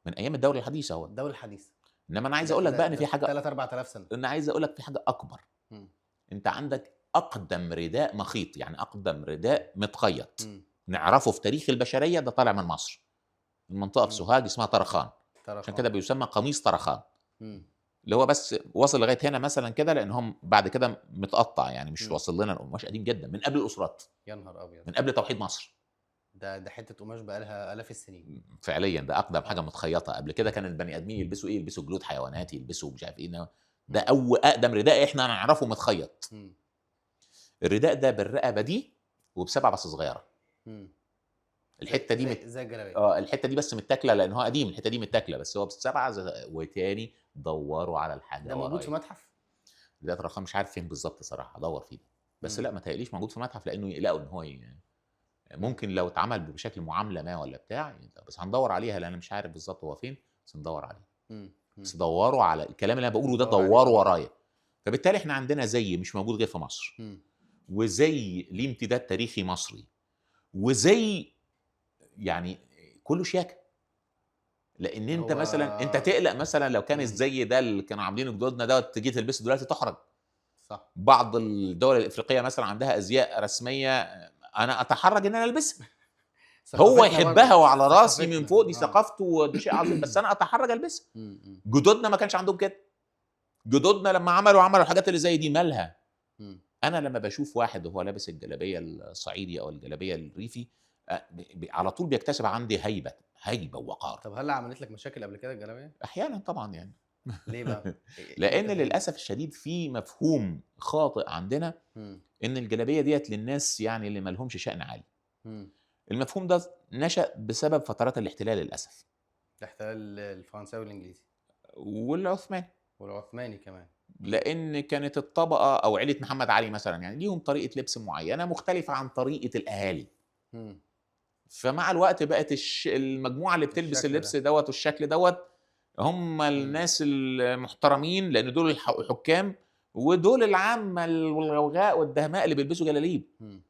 من ايام الدوله الحديثه اهو. الدوله الحديثه. انما انا عايز اقول لك بقى ان في حاجه 3 4000 سنه. انا عايز اقول لك في حاجه اكبر. مم. انت عندك اقدم رداء مخيط، يعني اقدم رداء متخيط مم. نعرفه في تاريخ البشريه، ده طالع من مصر، من منطقه في مم. سوهاج اسمها طرخان. عشان طرخان. كده بيسمى قميص طرخان، مم. اللي هو بس وصل لغايه هنا مثلا كده، لان هم بعد كده متقطع يعني، مش مم. واصل لنا القماش قديم جدا من قبل الاسرات، يا نهار ابيض. من قبل توحيد مصر. ده حته قماش بقى لها الاف السنين. فعليا ده اقدم حاجه متخيطه. قبل كده كان البني ادمين يلبسوا ايه؟ يلبسوا جلود حيوانات، يلبسوا مش عارف ايه. ده اقدم رداء احنا نعرفه متخيط. مم. الرداء ده بالرقبه دي وبسبعه بس صغيره. مم. الحته دي زي الجلابيه. الحته دي بس متاكله لان هو قديم، الحته دي متاكله بس هو بالسبعه وتاني دوروا على الحاجه ده موجود في ورايا. متحف؟ ده رقم مش عارف فين بالظبط صراحه، ادور فيه. بس مم. لا ما تهيأليش موجود في متحف، لانه يقلقوا ان هو ممكن لو اتعمل بشكل معامله ما ولا بتاع، بس هندور عليها لان انا مش عارف بالظبط هو فين، بس ندور عليه. مم. بس دوروا على الكلام اللي انا بقوله ده، ندور عليه دوروا طبعاً. ورايا. فبالتالي احنا عندنا زي مش موجود غير في مصر، مم. وزي ليه امتداد تاريخي مصري، وزي يعني كله شياكه. لان انت هو مثلا انت تقلق مثلا لو كان مم. الزي ده اللي كانوا عاملينه جدودنا دوت تيجي تلبسه دلوقتي تحرج. صح. بعض الدول الافريقيه مثلا عندها ازياء رسميه انا اتحرج ان انا البسها. هو ثقافتنا يحبها برضه. وعلى راسي من ثقافتنا. فوق، دي ثقافته ودي شيء عظيم، بس انا اتحرج البسها. مم. جدودنا ما كانش عندهم كده. جدودنا لما عملوا الحاجات اللي زي دي مالها. مم. انا لما بشوف واحد وهو لابس الجلابيه الصعيدي او الجلابيه الريفي على طول بيكتسب عندي هيبه ووقار. طب هل عملت لك مشاكل قبل كده الجلابيه؟ احيانا طبعا يعني. ليه بقى؟ لان للاسف الشديد في مفهوم خاطئ عندنا مم. ان الجلابيه ديت للناس يعني اللي ما لهمش شأن عالي. مم. المفهوم ده نشأ بسبب فترات الاحتلال للاسف، الاحتلال الفرنساوي والانجليزي والعثماني. والعثماني كمان. لان كانت الطبقه او عيله محمد علي مثلا يعني ليهم طريقه لبس معينه مختلفه عن طريقه الاهالي. مم. فمع الوقت بقت المجموعه اللي بتلبس الشكل اللبس ده. دوت والشكل دوت هم الناس المحترمين، لان دول الحكام، ودول العامه الغوغاء والدهماء اللي بيلبسوا جلاليب. مم.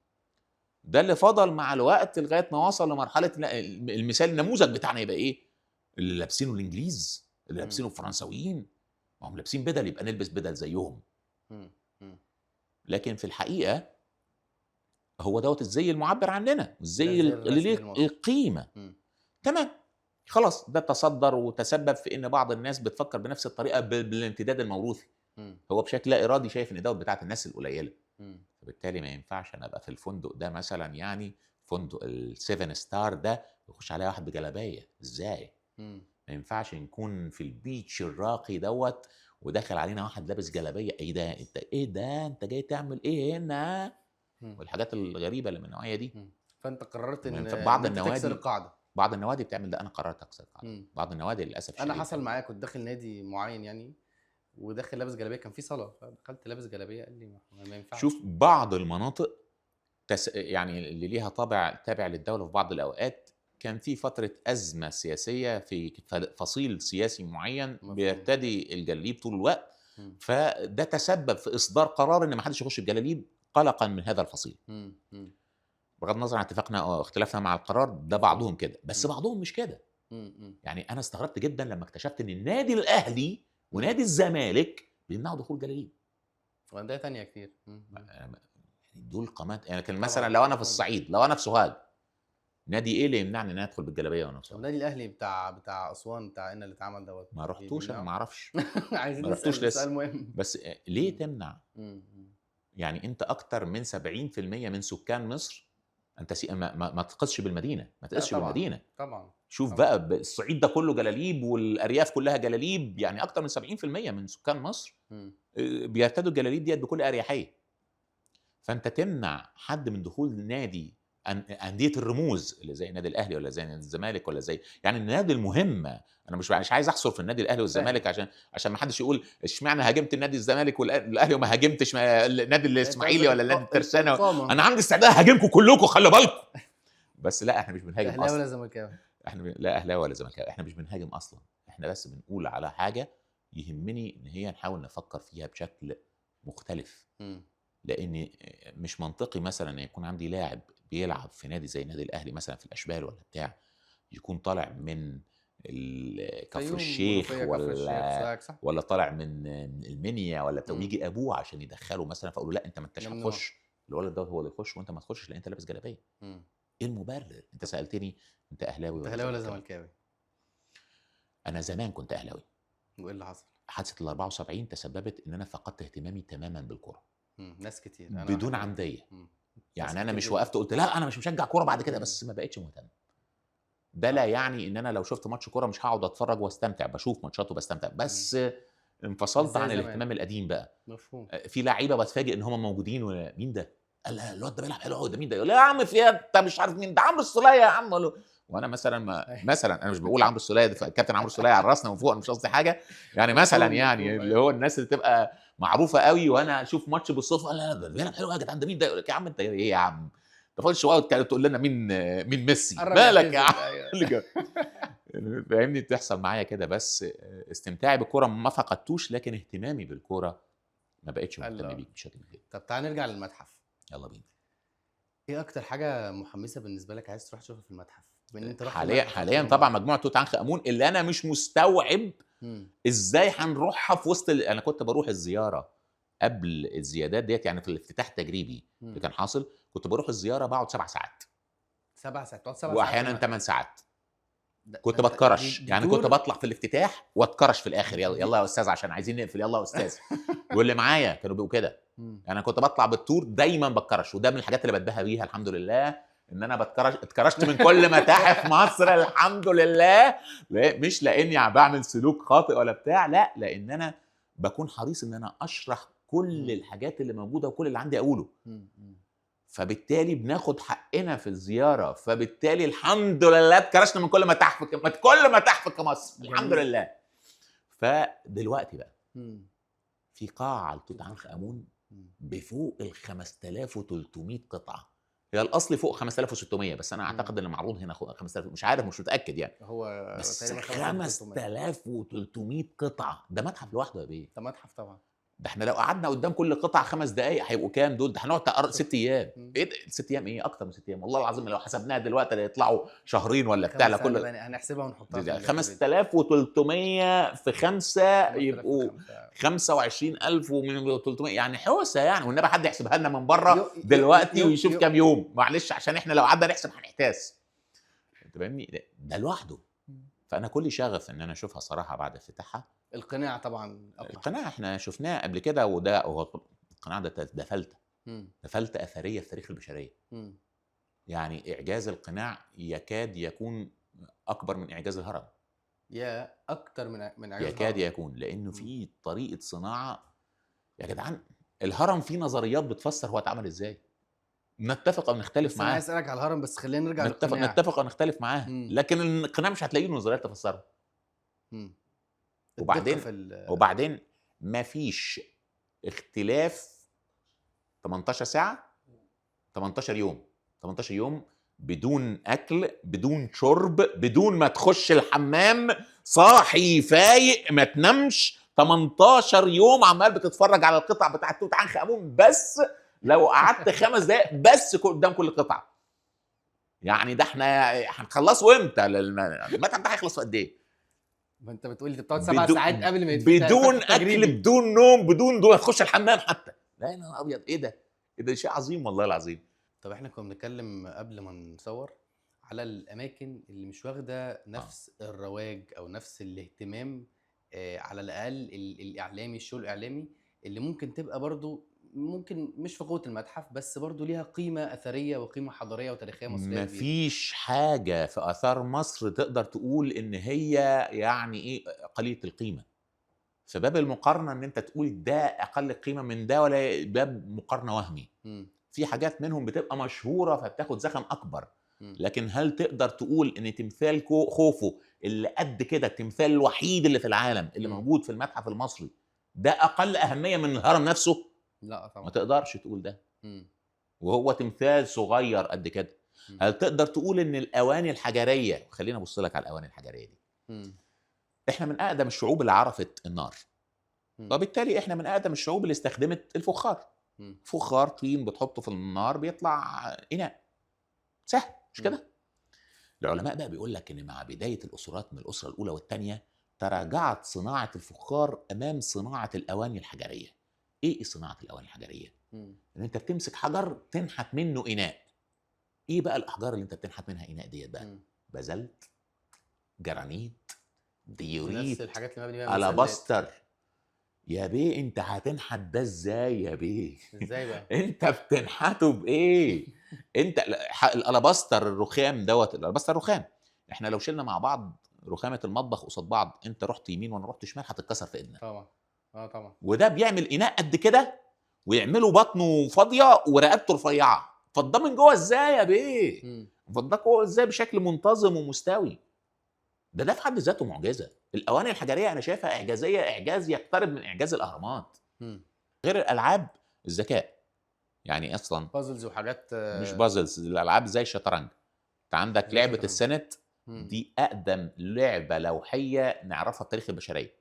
ده اللي فضل مع الوقت لغايه ما وصل لمرحله المثال النموذج بتاعنا يبقى ايه؟ اللي لابسينه الانجليز، اللي لابسينه الفرنساويين، ما هم لابسين بدل، يبقى نلبس بدل زيهم. مم. مم. لكن في الحقيقه هو دوت الزي المعبر عننا، الزي الزي اللي الرسمي ليه لمصر. قيمه. مم. تمام، خلاص ده تصدر وتسبب في ان بعض الناس بتفكر بنفس الطريقه بالامتداد الموروثي. مم. هو بشكل لا ارادي شايف ان دوت بتاعت الناس القليله. مم. فبالتالي ما ينفعش انا ابقى في الفندق ده مثلا، يعني فندق السيفن ستار ده يخش عليا واحد بجلابيه ازاي؟ مم. ما ينفعش نكون في البيتش الراقي دوت وداخل علينا واحد لابس جلابيه. ايه ده؟ انت ايه ده؟ انت جاي تعمل ايه هنا؟ مم. والحاجات الغريبه اللي من النوعيه دي. مم. فانت قررت ان بعض انت تكسر النوادي القاعده. بعض النوادي بتعمل ده، انا قررت اكسر القاعده. مم. بعض النوادي للاسف انا الشديد حصل معايا، كنت داخل نادي معين يعني، وداخل لابس جلابيه، كان في صلاه، فدخلت لابس جلابيه، قال لي ما ينفعش. شوف بعض المناطق يعني اللي ليها تابع للدوله في بعض الاوقات كان في فتره ازمه سياسيه في فصيل سياسي معين مفهوم. بيرتدي الجلاليب طول الوقت، مم. فده تسبب في اصدار قرار ان ما حدش يخش بجلاليب قلقا من هذا الفصيل. مم. مم. بغض النظر عن اتفاقنا او اختلافنا مع القرار ده، بعضهم كده بس مم. بعضهم مش كده. مم. يعني انا استغربت جدا لما اكتشفت ان النادي الاهلي ونادي الزمالك بيمنعوا دخول جلاليب. وانديه تانية كتير. دول قامات يعني. كان طبعاً. مثلا لو انا في طبعاً. الصعيد، لو انا في سوهاج، نادي ايه اللي يمنعني ان انا ادخل بالجلابيه وانا طب مصاب؟ النادي الاهلي بتاع اسوان بتاع اللي اتعمل دوت ما رحتوش، انا ما بيمنعه؟ اعرفش. عايزين ما رحتوش نسال سؤال لسه. مهم. بس ليه تمنع؟ مم. يعني انت اكتر من 70% من سكان مصر، انت ما تقصش بالمدينه، ما لا تقصش طبعا بالمدينه. طبعا شوف طبعا. بقى الصعيد ده كله جلاليب والارياف كلها جلاليب، يعني اكتر من 70% من سكان مصر مم. بيرتدوا الجلاليب ديت بكل اريحيه. فانت تمنع حد من دخول نادي انديه الرموز اللي زي النادي الاهلي ولا زي نادي الزمالك ولا زي يعني النادي المهمه. انا مش عايز احصر في النادي الاهلي والزمالك فاهم. عشان ما حدش يقول اشمعنى هاجمت النادي الزمالك والاهلي وما هاجمتش النادي انت قصدك الاسماعيلي ولا النادي الترسانه. القامه. انا عندي استعداد اهاجمكم كلكم، خلي بالكم. بس لا، احنا مش بنهاجم اهلاوي ولا اصلا. زملكاوي؟ لا اهلاوي ولا زملكاوي، احنا مش بنهاجم اصلا. احنا بس بنقول على حاجه يهمني ان هي نحاول نفكر فيها بشكل مختلف. مم. لان مش منطقي مثلا ان يكون عندي لاعب بيلعب في نادي زي النادي الاهلي مثلا في الاشبال ولا بتاع، يكون طالع من كفر فيوم، الشيخ منوفيه، كفر الشيخ، سواك، صح؟ ولا طالع من المنيا ولا بتاع، مم. ويجي ابوه عشان يدخله مثلا، فاقول له لا انت ما انتش ممنوع. هتخش، الولد ده هو اللي يخش وانت ما تخشش لان انت لابس جلابيه. مم. ايه المبرر؟ انت سالتني انت اهلاوي انت ولا اهلاوي ولا زملكاوي؟ زملكاوي؟ انا زمان كنت اهلاوي. وايه اللي حصل؟ حادثه ال 74 تسببت ان انا فقدت اهتمامي تماما بالكره ناس كتير، انا بدون واحد منهم. عمديه. ناس يعني انا كتير مش جدا. وقفت قلت لا انا مش مشجع كوره بعد كده، مم. بس ما بقتش مهتم. ده لا يعني ان انا لو شفت ماتش كوره مش هقعد اتفرج واستمتع، بشوف ماتشات وبستمتع، بس مش انفصلت زي عن زمان. الاهتمام القديم بقى. مفهوم. في لعيبه بتفاجئ ان هم موجودين، مين ده؟ قال لا الواد ده بيلعب حلو قوي، ده مين ده؟ يقول لا يا عم في انت مش عارف مين ده، عمرو السوليه يا عم. وانا مثلا مثلا انا مش بقول عمرو السوليه ده كابتن عمرو السوليه على راسنا من فوق، انا مش قصدي حاجه يعني، مثلا مفهوم يعني مفهوم، اللي ايوه. هو الناس اللي تبقى معروفه قوي وانا اشوف ماتش بالصدفه، لا ده بيلعب حلو يا جدعان، ده مين ده؟ يقول لك يا عم انت ايه يا عم، ما تاخدش وقت تقول لنا مين ميسي، قرب مالك يا عم؟ يعتزل، ايوه. فاهمني؟ بتحصل معايا كده. بس استمتاعي بالكوره ما فقدتوش، لكن اهتمامي بالكوره ما بقتش مهتم الله. بيه بشكل كبير. طب تعال نرجع للمتحف. يلا بينا. ايه اكتر حاجه محمسه بالنسبه لك عايز تروح تشوفها في المتحف، بما ان انت رحت حاليا المتحف اكتر حاليا من طبعا مره؟ مجموعه توت عنخ امون اللي انا مش مستوعب مم. ازاي هنروحها في وسط انا كنت بروح الزياره قبل الزيادات ديت، يعني في الافتتاح التجريبي اللي كان حاصل كنت بروح الزياره بقعد 7 ساعات 7 ساعات؟ تقعد 7 ساعات في واحيانا المتحف؟ 8 ساعات. كنت انت بتكرش دي يعني، كنت تور. بطلع في الافتتاح واتكرش في الاخر، يلا دي يلا يا استاذ عشان عايزين نقفل، يلا يا استاذ. واللي معايا كانوا بيبقوا كده. مم. انا كنت بطلع بالتور دايما بتكرش، وده من الحاجات اللي بتباهى بيها الحمد لله، ان انا اتكرشت من كل متاحف مصر الحمد لله. مش لاني بعمل سلوك خاطئ ولا بتاع، لا لان انا بكون حريص ان انا اشرح كل الحاجات اللي موجوده وكل اللي عندي اقوله. فبالتالي بناخد حقنا في الزياره، فبالتالي الحمد لله اتكرشنا من كل متاحف مصر الحمد لله. فدلوقتي بقى في قاعه لتوت عنخ امون بفوق ال 5300 قطعه. هي الاصل فوق 5600 بس انا اعتقد ان المعروض هنا 5000، مش عارف مش متاكد يعني. هو بس تقريبا 5300 قطعه، ده متحف لوحده يا بيه. ده متحف طبعا. ده احنا لو قعدنا قدام كل قطعه 5 دقائق هيبقوا كام دول؟ ده هنقعد 6 ايام. ايه ده 6 ايام؟ ايه اكتر من 6 ايام والله العظيم، لو حسبناها دلوقتي هيطلعوا شهرين ولا بتاع لكل. هنحسبها ونحطها في 5300 في 5 يبقوا 25300 يعني حوسه يعني، والنبي حد يحسبها لنا من بره دلوقتي ويشوف كام يوم، معلش عشان احنا لو قعدنا نحسب هنحتاس. انت فاهمني؟ ده لوحده. فانا كل شغف ان انا اشوفها صراحه بعد افتتاحها. القناع طبعا أقوى. القناع احنا شفناه قبل كده، وده هو القناع ده فلتة اثريه في تاريخ البشريه. يعني اعجاز القناع يكاد يكون اكبر من اعجاز الهرم. يا اكتر من اعجاز يكاد يكون، لانه في طريقه صناعه يا جدعان. الهرم فيه نظريات بتفسر هو اتعمل ازاي، نتفق او نختلف معاها. انا عايز اسالك على الهرم، بس خلينا نرجع للقناع. نتفق او نختلف معاها، لكن القناع مش هتلاقيه نظريات تفسرها. وبعدين مفيش اختلاف 18 ساعة 18 يوم بدون أكل بدون شرب بدون ما تخش الحمام، صاحي فايق ما تنامش 18 يوم عمال بتتفرج على القطع بتاعت توت عنخ آمون. بس لو قعدت 5 دقايق بس قدام كل قطعة، يعني ده احنا هنخلصه امتى؟ المتحف ده هيخلص في قد ايه؟ ما انت بتقول لي بتقعد 7 ساعات قبل ما يتفتح بدون اكل بدون نوم بدون دون تخش الحمام حتى. لا انا ابيض، ايه ده؟ ايه ده؟ شيء عظيم والله العظيم. طب احنا كنا بنتكلم قبل ما نصور على الاماكن اللي مش واخده نفس الرواج او نفس الاهتمام، على الاقل الاعلامي، الشغل الاعلامي اللي ممكن تبقى برضو ممكن مش في قوه المتحف، بس برضو ليها قيمه اثريه وقيمه حضاريه وتاريخيه مصريه كبيره. مفيش حاجة في آثار مصر تقدر تقول إن هي يعني إيه قليلة القيمة. فباب المقارنة إن أنت تقول ده أقل قيمة من ده، ولا باب مقارنة وهمي. مم. في حاجات منهم بتبقى مشهورة فبتاخد زخم أكبر، مم. لكن هل تقدر تقول إن تمثال خوفو اللي قد كده، التمثال الوحيد اللي في العالم اللي مم. موجود في المتحف المصري، ده أقل أهمية من الهرم نفسه؟ لا ما طبعا. تقدرش تقول ده، مم. وهو تمثال صغير قد كده. مم. هل تقدر تقول ان الاواني الحجريه، خلينا ابص لك على الاواني الحجريه دي، مم. احنا من اقدم الشعوب اللي عرفت النار، مم. وبالتالي احنا من اقدم الشعوب اللي استخدمت الفخار. مم. فخار طين بتحطه في النار بيطلع اناء سهل، مش مم. كده؟ العلماء بقى بيقول لك ان مع بدايه الاسرات من الاسره الاولى والثانيه تراجعت صناعه الفخار امام صناعه الاواني الحجريه. ايه صناعه الاواني الحجريه؟ مم. ان انت بتمسك حجر تنحت منه اناء. ايه بقى الاحجار اللي انت بتنحت منها اناء ديت بقى؟ مم. بازلت، جرانيت، نفس ديوريت، الحاجات اللي مبني بيها مسلات. الاباستر. يا بيه انت هتنحت ده ازاي يا بيه؟ ازاي بقى؟ انت بتنحته بايه؟ انت الالاباستر الرخام دوت، الالاباستر رخام، احنا لو شلنا مع بعض رخامه المطبخ قصاد بعض، انت رحت يمين وانا رحت شمال هتتكسر في ايدنا. طبعا. اه طبعا. وده بيعمل اناء قد كده ويعملوا بطنه فاضيه ورقبته رفيعه، فضاه من جوه ازاي يا بيه؟ مم. فضاه جوه ازاي بشكل منتظم ومستوي؟ ده في حد ذاته معجزه. الاواني الحجريه انا شايفها اعجازيه، اعجاز يقترب من اعجاز الاهرامات. مم. غير الالعاب، الذكاء، يعني اصلا بازلز وحاجات. مش بازلز، الالعاب زي الشطرنج. انت عندك زي لعبه شطرنج. السنت، مم. دي اقدم لعبه لوحيه نعرفها في تاريخ البشريه.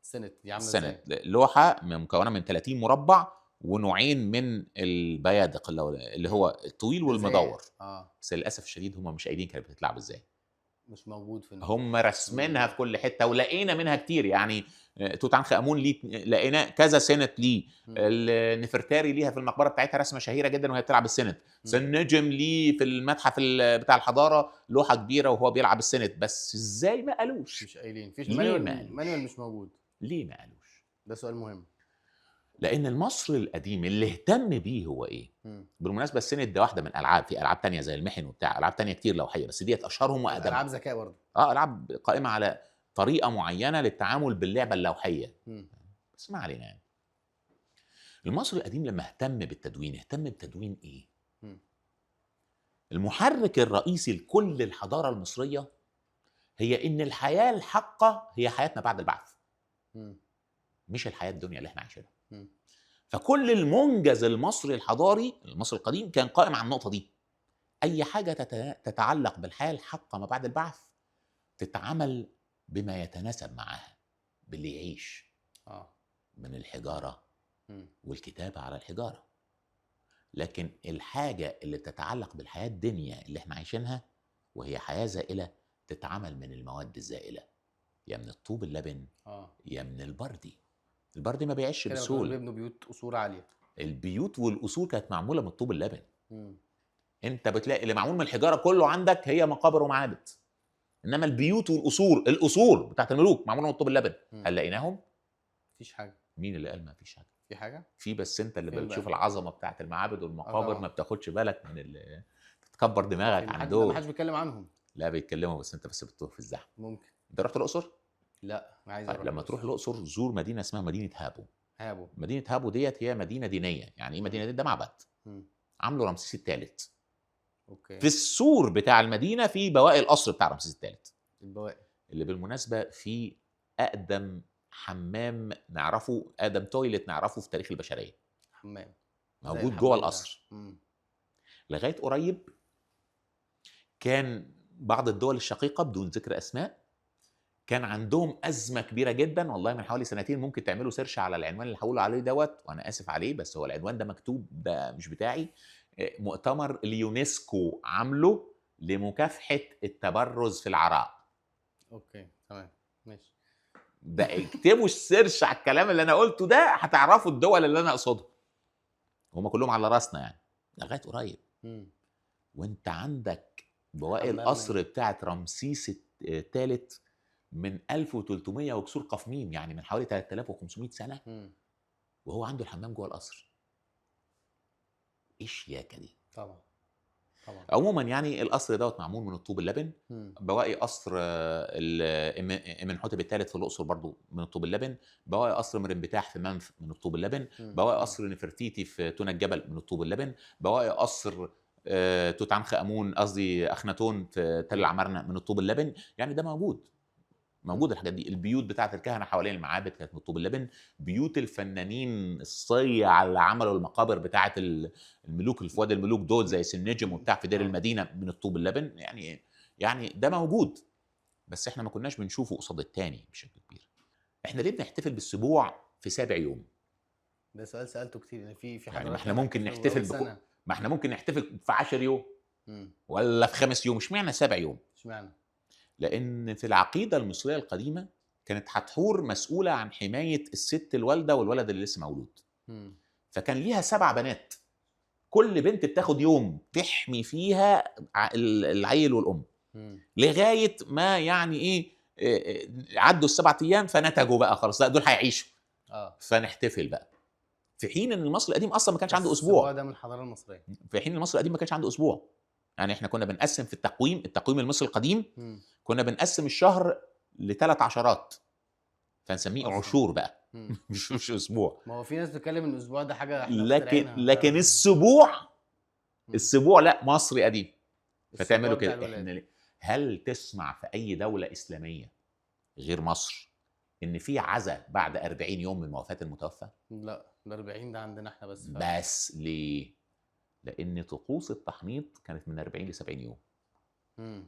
السنت دي عامله السنت ازاي؟ لوحه مكونه من 30 مربع ونوعين من البيادق، اللي مم. هو الطويل ازاي؟ والمدور. اه. بس للاسف الشديد هم مش قايلين كانت بتتلعب ازاي. مش موجود في هم رسمينها في كل حته ولقينا منها كتير، يعني توت عنخ امون ليه لقينا كذا سنت ليه. مم. النفرتاري ليها في المقبره بتاعتها رسمه شهيره جدا وهي بتلعب السنت. مم. سنجم ليه في المتحف بتاع الحضاره لوحه كبيره وهو بيلعب السنت، بس ازاي ما قالوش؟ مش قايلين، مفيش ليه ما مانوال قالوش؟ مش موجود. ليه ما قالوش؟ ده سؤال مهم. لان المصري القديم اللي اهتم بيه هو ايه؟ مم. بالمناسبه السنت ده واحده من الالعاب، في العاب تانية زي المحن وبتاع، العاب تانية كتير لوحيه، بس ديت اشهرهم واقدمهم. العاب ذكاء برضه. العاب قائمه على طريقه معينه للتعامل باللعبه اللوحيه. مم. بس ما علينا يعني. المصري القديم لما اهتم بالتدوين، اهتم بتدوين ايه؟ مم. المحرك الرئيسي لكل الحضاره المصريه هي ان الحياه الحقه هي حياتنا بعد البعث، مم. مش الحياه الدنيا اللي احنا عايشينها. مم. فكل المنجز المصري الحضاري المصري القديم كان قائم على النقطه دي. اي حاجه تتعلق بالحياه الحقه ما بعد البعث تتعمل بما يتناسب معها، باللي يعيش، من الحجاره مم. والكتابه على الحجاره. لكن الحاجة اللي تتعلق بالحياة الدنيا اللي احنا عايشينها وهي حياة زائلة تتعمل من المواد الزائلة، يا من الطوب اللبن يا من البردي. البردي ما بيعيش كده بسهولة. بيبنوا بيوت قصور عالية. البيوت والقصور كانت معمولة من الطوب اللبن. مم. انت بتلاقي اللي معمول من الحجارة كله عندك هي مقابر ومعابد، انما البيوت والقصور، القصور بتاعت الملوك معمولة من الطوب اللبن. هل لقيناهم؟ مفيش حاجة. مين اللي قال ما فيش حاجة؟ في حاجة؟ في، بس انت اللي فين بتشوف بقى؟ العظمة بتاعت المعابد والمقابر طبعا. ما بتاخدش بالك من تكبر دماغك عن دول. ما حدش بيتكلم عنهم. لا بيتكلموا، بس انت بتوه في الزحمه. ممكن. انت رحت الاقصر؟ لا انا عايز طيب اروح. لما تروح الاقصر زور مدينه اسمها مدينه هابو. هابو. مدينه هابو ديت هي مدينه دينيه. يعني ايه مدينه دينيه؟ ده معبد عامله رمسيس الثالث. اوكي. في السور بتاع المدينه في بواقي القصر بتاع رمسيس الثالث. البواقي اللي بالمناسبه في اقدم حمام نعرفه، اقدم تويلت نعرفه في تاريخ البشريه. حمام موجود جوه القصر. لغايه قريب كان بعض الدول الشقيقه بدون ذكر اسماء كان عندهم ازمه كبيره جدا، والله من حوالي سنتين، ممكن تعملوا سيرش على العنوان اللي هقول عليه دوت، وانا اسف عليه بس هو العنوان ده مكتوب، ده مش بتاعي. مؤتمر اليونسكو عامله لمكافحه التبرز في العراء. اوكي تمام ماشي. ده اكتبوا السيرش على الكلام اللي انا قلته ده هتعرفوا الدول اللي انا اقصدها. هم كلهم على راسنا يعني لغايه قريب. وانت عندك بواقي حمام القصر بتاعت رمسيس الثالث من 1300 وكسور قفمين، يعني من حوالي 3500 سنه، مم. وهو عنده الحمام جوه القصر. ايه الشياكه دي؟ طبعا طبعا. عموما يعني القصر دوت معمول من الطوب اللبن. مم. بواقي قصر امنحوتب الثالث في الاقصر برضو من الطوب اللبن. بواقي قصر مرنبتاح في منف من الطوب اللبن. بواقي مم. قصر نفرتيتي في تونة الجبل من الطوب اللبن. بواقي قصر توت عنخ امون، قصدي اخناتون في تل العمارنه من الطوب اللبن. يعني ده موجود، موجود الحاجات دي. البيوت بتاعه الكهنه حوالين المعابد كانت من الطوب اللبن. بيوت الفنانين الصيع اللي عملوا المقابر بتاعه الملوك اللي في وادي الملوك دول زي سنجم وبتاع في دير المدينه من الطوب اللبن. يعني ده موجود، بس احنا ما كناش بنشوفه قصاد التاني بشكل كبير. احنا ليه بنحتفل بالسبوع في سابع يوم؟ ده سؤال سالته كتير، يعني في يعني حضارات ما احنا ممكن نحتفل سنه. ما احنا ممكن نحتفل في 10 يوم مم. ولا في 5 يوم، اشمعنى سابع يوم؟ اشمعنى؟ لأن في العقيدة المصرية القديمة كانت حتحور مسؤولة عن حماية الست الوالدة والولد اللي لسه مولود. مم. فكان ليها 7 بنات، كل بنت بتاخد يوم تحمي فيها العيل والأم مم. لغاية ما يعني عدوا ال7 أيام فنتجوا بقى خلاص، لا دول هيعيشوا فنحتفل بقى. في حين ان المصري القديم اصلا ما كانش عنده الاسبوع اسبوع. ده من الحضاره المصريه. في حين المصري القديم ما كانش عنده اسبوع. يعني احنا كنا بنقسم في التقويم المصري القديم. مم. كنا بنقسم الشهر ل3 عشرات، فنسميه أصلاً. عشور بقى. مم. مش اسبوع. ما هو في ناس بتتكلم ان الاسبوع ده حاجه احنا لكن مخترعينها. السبوع، مم. السبوع لا مصري قديم. الأسبوع فتعملوا بتاع كده. الولادة. احنا هل تسمع في اي دوله اسلاميه غير مصر ان في عزاء بعد 40 يوم من وفاه المتوفى؟ لا، ال 40 ده عندنا احنا بس. بس ليه؟ لان طقوس التحنيط كانت من 40 ل 70 يوم.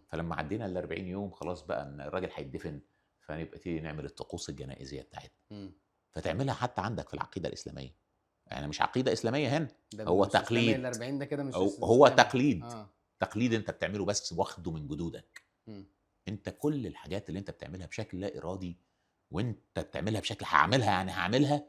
فلما عدينا ال 40 يوم خلاص بقى ان الراجل هيدفن، فنبقى تيجي نعمل الطقوس الجنائزيه بتاعتنا. فتعملها حتى عندك في العقيده الاسلاميه. يعني مش عقيده اسلاميه هنا، هو مش إسلامي. تقليد. ال 40 ده كده مش هو إسلامي. تقليد. تقليد انت بتعمله بس واخده من جدودك. انت كل الحاجات اللي انت بتعملها بشكل لا ارادي وانت بتعملها بشكل هعملها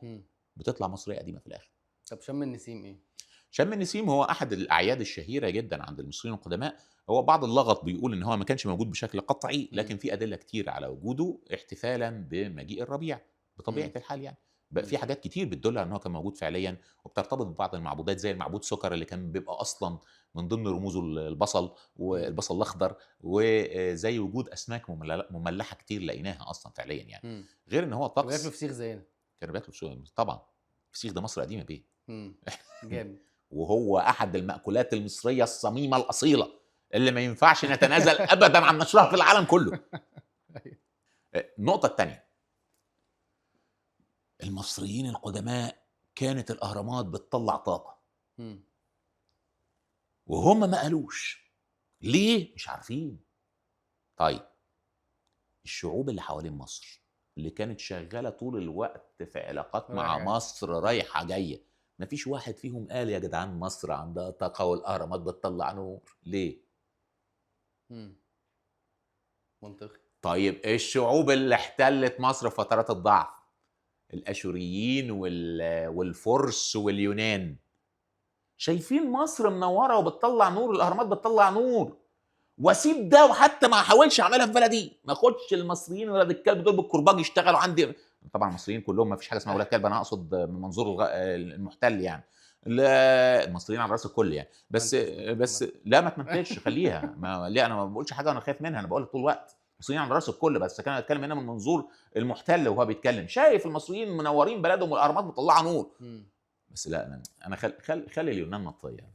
بتطلع مصريه قديمه في الاخر. طب شم النسيم ايه؟ شم النسيم هو احد الاعياد الشهيره جدا عند المصريين القدماء. هو بعض اللغط بيقول ان هو ما كانش موجود بشكل قطعي، لكن في ادله كتير على وجوده احتفالا بمجيء الربيع بطبيعه الحال. يعني بقى في حاجات كتير بتدل على ان هو كان موجود فعليا، وبترتبط ببعض المعبودات زي المعبود سكر اللي كان بيبقى اصلا من ضمن رموزه البصل والبصل الاخضر، وزي وجود اسماك مملحه كتير لقيناها اصلا فعليا. يعني غير ان هو طقس. بياكلوا فسيخ زينا. كانوا بياكلوا فسيخ طبعا. فسيخ ده مصر قديمه بيه. جامد. وهو احد المأكولات المصريه الصميمه الاصيله اللي ما ينفعش نتنازل ابدا عن نشرها في العالم كله. النقطه الثانيه، المصريين القدماء كانت الاهرامات بتطلع طاقه وهم ما قالوش ليه، مش عارفين. طيب الشعوب اللي حوالين مصر اللي كانت شغاله طول الوقت في علاقات مع مصر رايحه جايه، ما فيش واحد فيهم قال يا جدعان مصر عندها طاقه والاهرامات بتطلع نور ليه؟ منطقي. طيب الشعوب اللي احتلت مصر في فترات الضعف، الاشوريين والفرس واليونان، شايفين مصر منوره وبتطلع نور، الاهرامات بتطلع نور، واسيب ده وحتى ما احاولش اعملها في بلدي، ما اخدش المصريين ولاد الكلب دول بالكرباج يشتغلوا عندي. طبعا المصريين كلهم ما فيش حاجه اسمها ولاد كلب، انا اقصد من منظور المحتل يعني. لا المصريين على راس الكل يعني. بس لا ما تمنتجش خليها. ما لا انا ما بقولش حاجه وانا خايف منها، انا بقول طول الوقت المصريين على راس الكل، بس كان اتكلم هنا من منظور المحتل وهو بيتكلم شايف المصريين منورين بلدهم والاهرامات مطلعه نور. بس لا انا خلي اليونان مطفيه.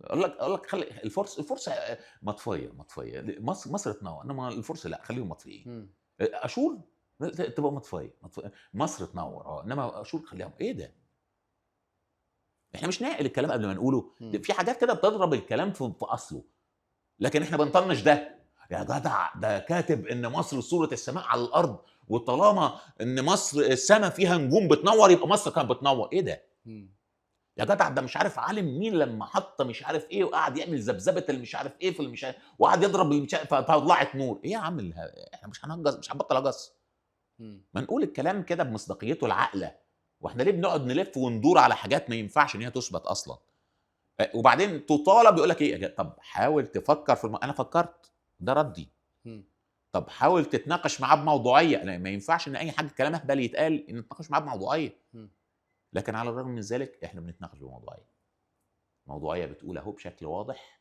اقول لك خلي الفرس مطفيه. مصر تنور، انما الفرس لا خليهم مطفيين. اشور تبقى مطفيه. مصر تنور انما اشور خليهم. ايه ده؟ احنا مش ناقل الكلام قبل ما نقوله. في حاجات كده بتضرب الكلام في اصله، لكن احنا بنطنش ده. يا جدع ده كاتب ان مصر صوره السماء على الارض، وطالما ان مصر السماء فيها نجوم بتنور يبقى مصر كانت بتنور. ايه ده؟ يا جدع ده مش عارف عالم مين لما حط مش عارف ايه وقعد يعمل ذبذبه اللي مش عارف ايه في المش عارف، وقعد يضرب المش عارف فطلعت نور. ايه يا عم احنا مش هنهجص، مش هنبطل هجص. ما نقول الكلام كده بمصداقيته العاقله. واحنا ليه بنقعد نلف وندور على حاجات ما ينفعش ان هي تثبت اصلا؟ وبعدين تطالب يقول لك ايه، طب حاول تفكر في انا فكرت، ده ردي. مم. طب حاول تتناقش معاه بموضوعيه، ما ينفعش ان اي حاجه كلام اهبل يتقال ان نتناقش معاه بموضوعيه. مم. لكن على الرغم من ذلك احنا بنتناقش بموضوعيه. موضوعيه بتقول اهو بشكل واضح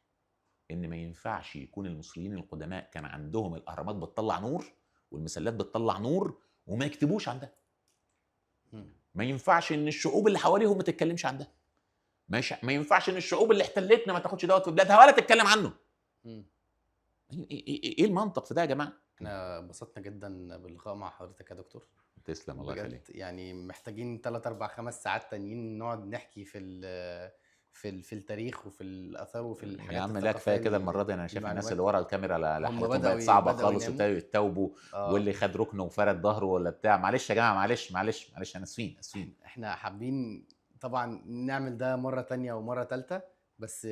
ان ما ينفعش يكون المصريين القدماء كان عندهم الاهرامات بتطلع نور والمسلات بتطلع نور وما يكتبوش عن ده. مم. ما ينفعش ان الشعوب اللي حواليهم ما تتكلمش عن ده. ما ينفعش ان الشعوب اللي احتلتنا ما تاخدش دوت في بلادها ولا تتكلم عنه. مم. إيه المنطق في ده يا جماعه؟ احنا انبسطنا جدا باللقاء مع حضرتك يا دكتور. تسلم، الله بجد يخليك. يعني محتاجين 3 4 5 ساعات تانيين نقعد نحكي في التاريخ وفي الاثار وفي يا الحاجات عم لا، الثقافيه كفايه كده المره دي. انا شايف الناس اللي المعلومات. ورا الكاميرا هم حالتهم بقت صعبه بدأوا خالص، يناموا. وابتدوا يتوبوا. اه واللي خد ركنه وفرد ظهره ولا بتاع، معلش يا جماعه، معلش انا اسفين. احنا حابين طبعا نعمل ده مرة تانية ومرة تالتة، بس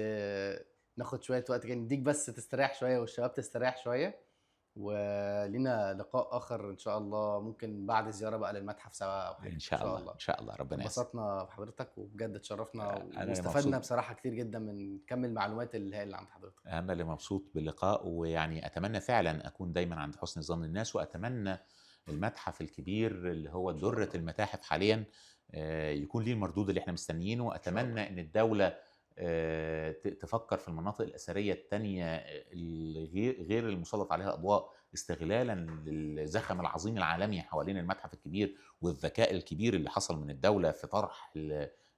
ناخد شوية وقت كده نديك بس تستريح شوية والشباب تستريح شوية، ولينا لقاء آخر إن شاء الله ممكن بعد زيارة بقى للمتحف سوا أو حاجة ان إن شاء شاء الله الله. ان شاء الله، ربنا ييسر. انبسطنا بحضرتك وبجد اتشرفنا انا اللي واستفدنا مبسوط. بصراحة كتير جدا من كم المعلومات اللي هي اللي عند حضرتك. انا اللي مبسوط باللقاء، ويعني اتمنى فعلا اكون دايما عند حسن ظن الناس، واتمنى المتحف الكبير اللي هو إن شاء درة الله. المتاحف حاليا يكون ليه المردود اللي احنا مستنيينه. إن شاء الله. واتمنى ان الدولة تفكر في المناطق الأثرية التانية اللي غير المسلط عليها أضواء، استغلالا للزخم العظيم العالمي حوالين المتحف الكبير والذكاء الكبير اللي حصل من الدولة في طرح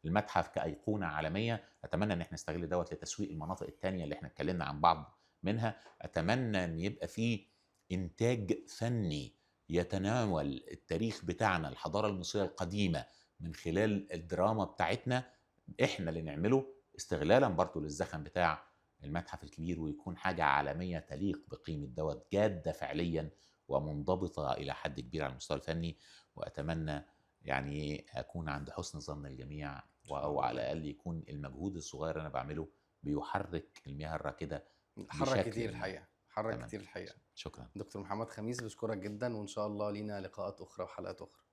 المتحف كأيقونة عالمية. أتمنى إن احنا نستغل دوت لتسويق المناطق التانية اللي احنا اتكلمنا عن بعض منها. أتمنى إن يبقى فيه إنتاج فني يتناول التاريخ بتاعنا، الحضارة المصرية القديمة، من خلال الدراما بتاعتنا احنا اللي نعمله، استغلالا برضو للزخم بتاع المتحف الكبير، ويكون حاجة عالمية تليق بقيمة دوت، جادة فعليا ومنضبطة إلى حد كبير على المستوى الفني. وأتمنى يعني أكون عند حسن ظن الجميع، إن شاء أو على الله. الأقل يكون المجهود الصغير اللي أنا بعمله بيحرك المياه الراكدة حرك بشكل كتير ما. الحقيقة، حرك تمام، كتير الحقيقة. شكرا. دكتور محمد خميس بشكرك جدا، وإن شاء الله لينا لقاءات أخرى وحلقات أخرى.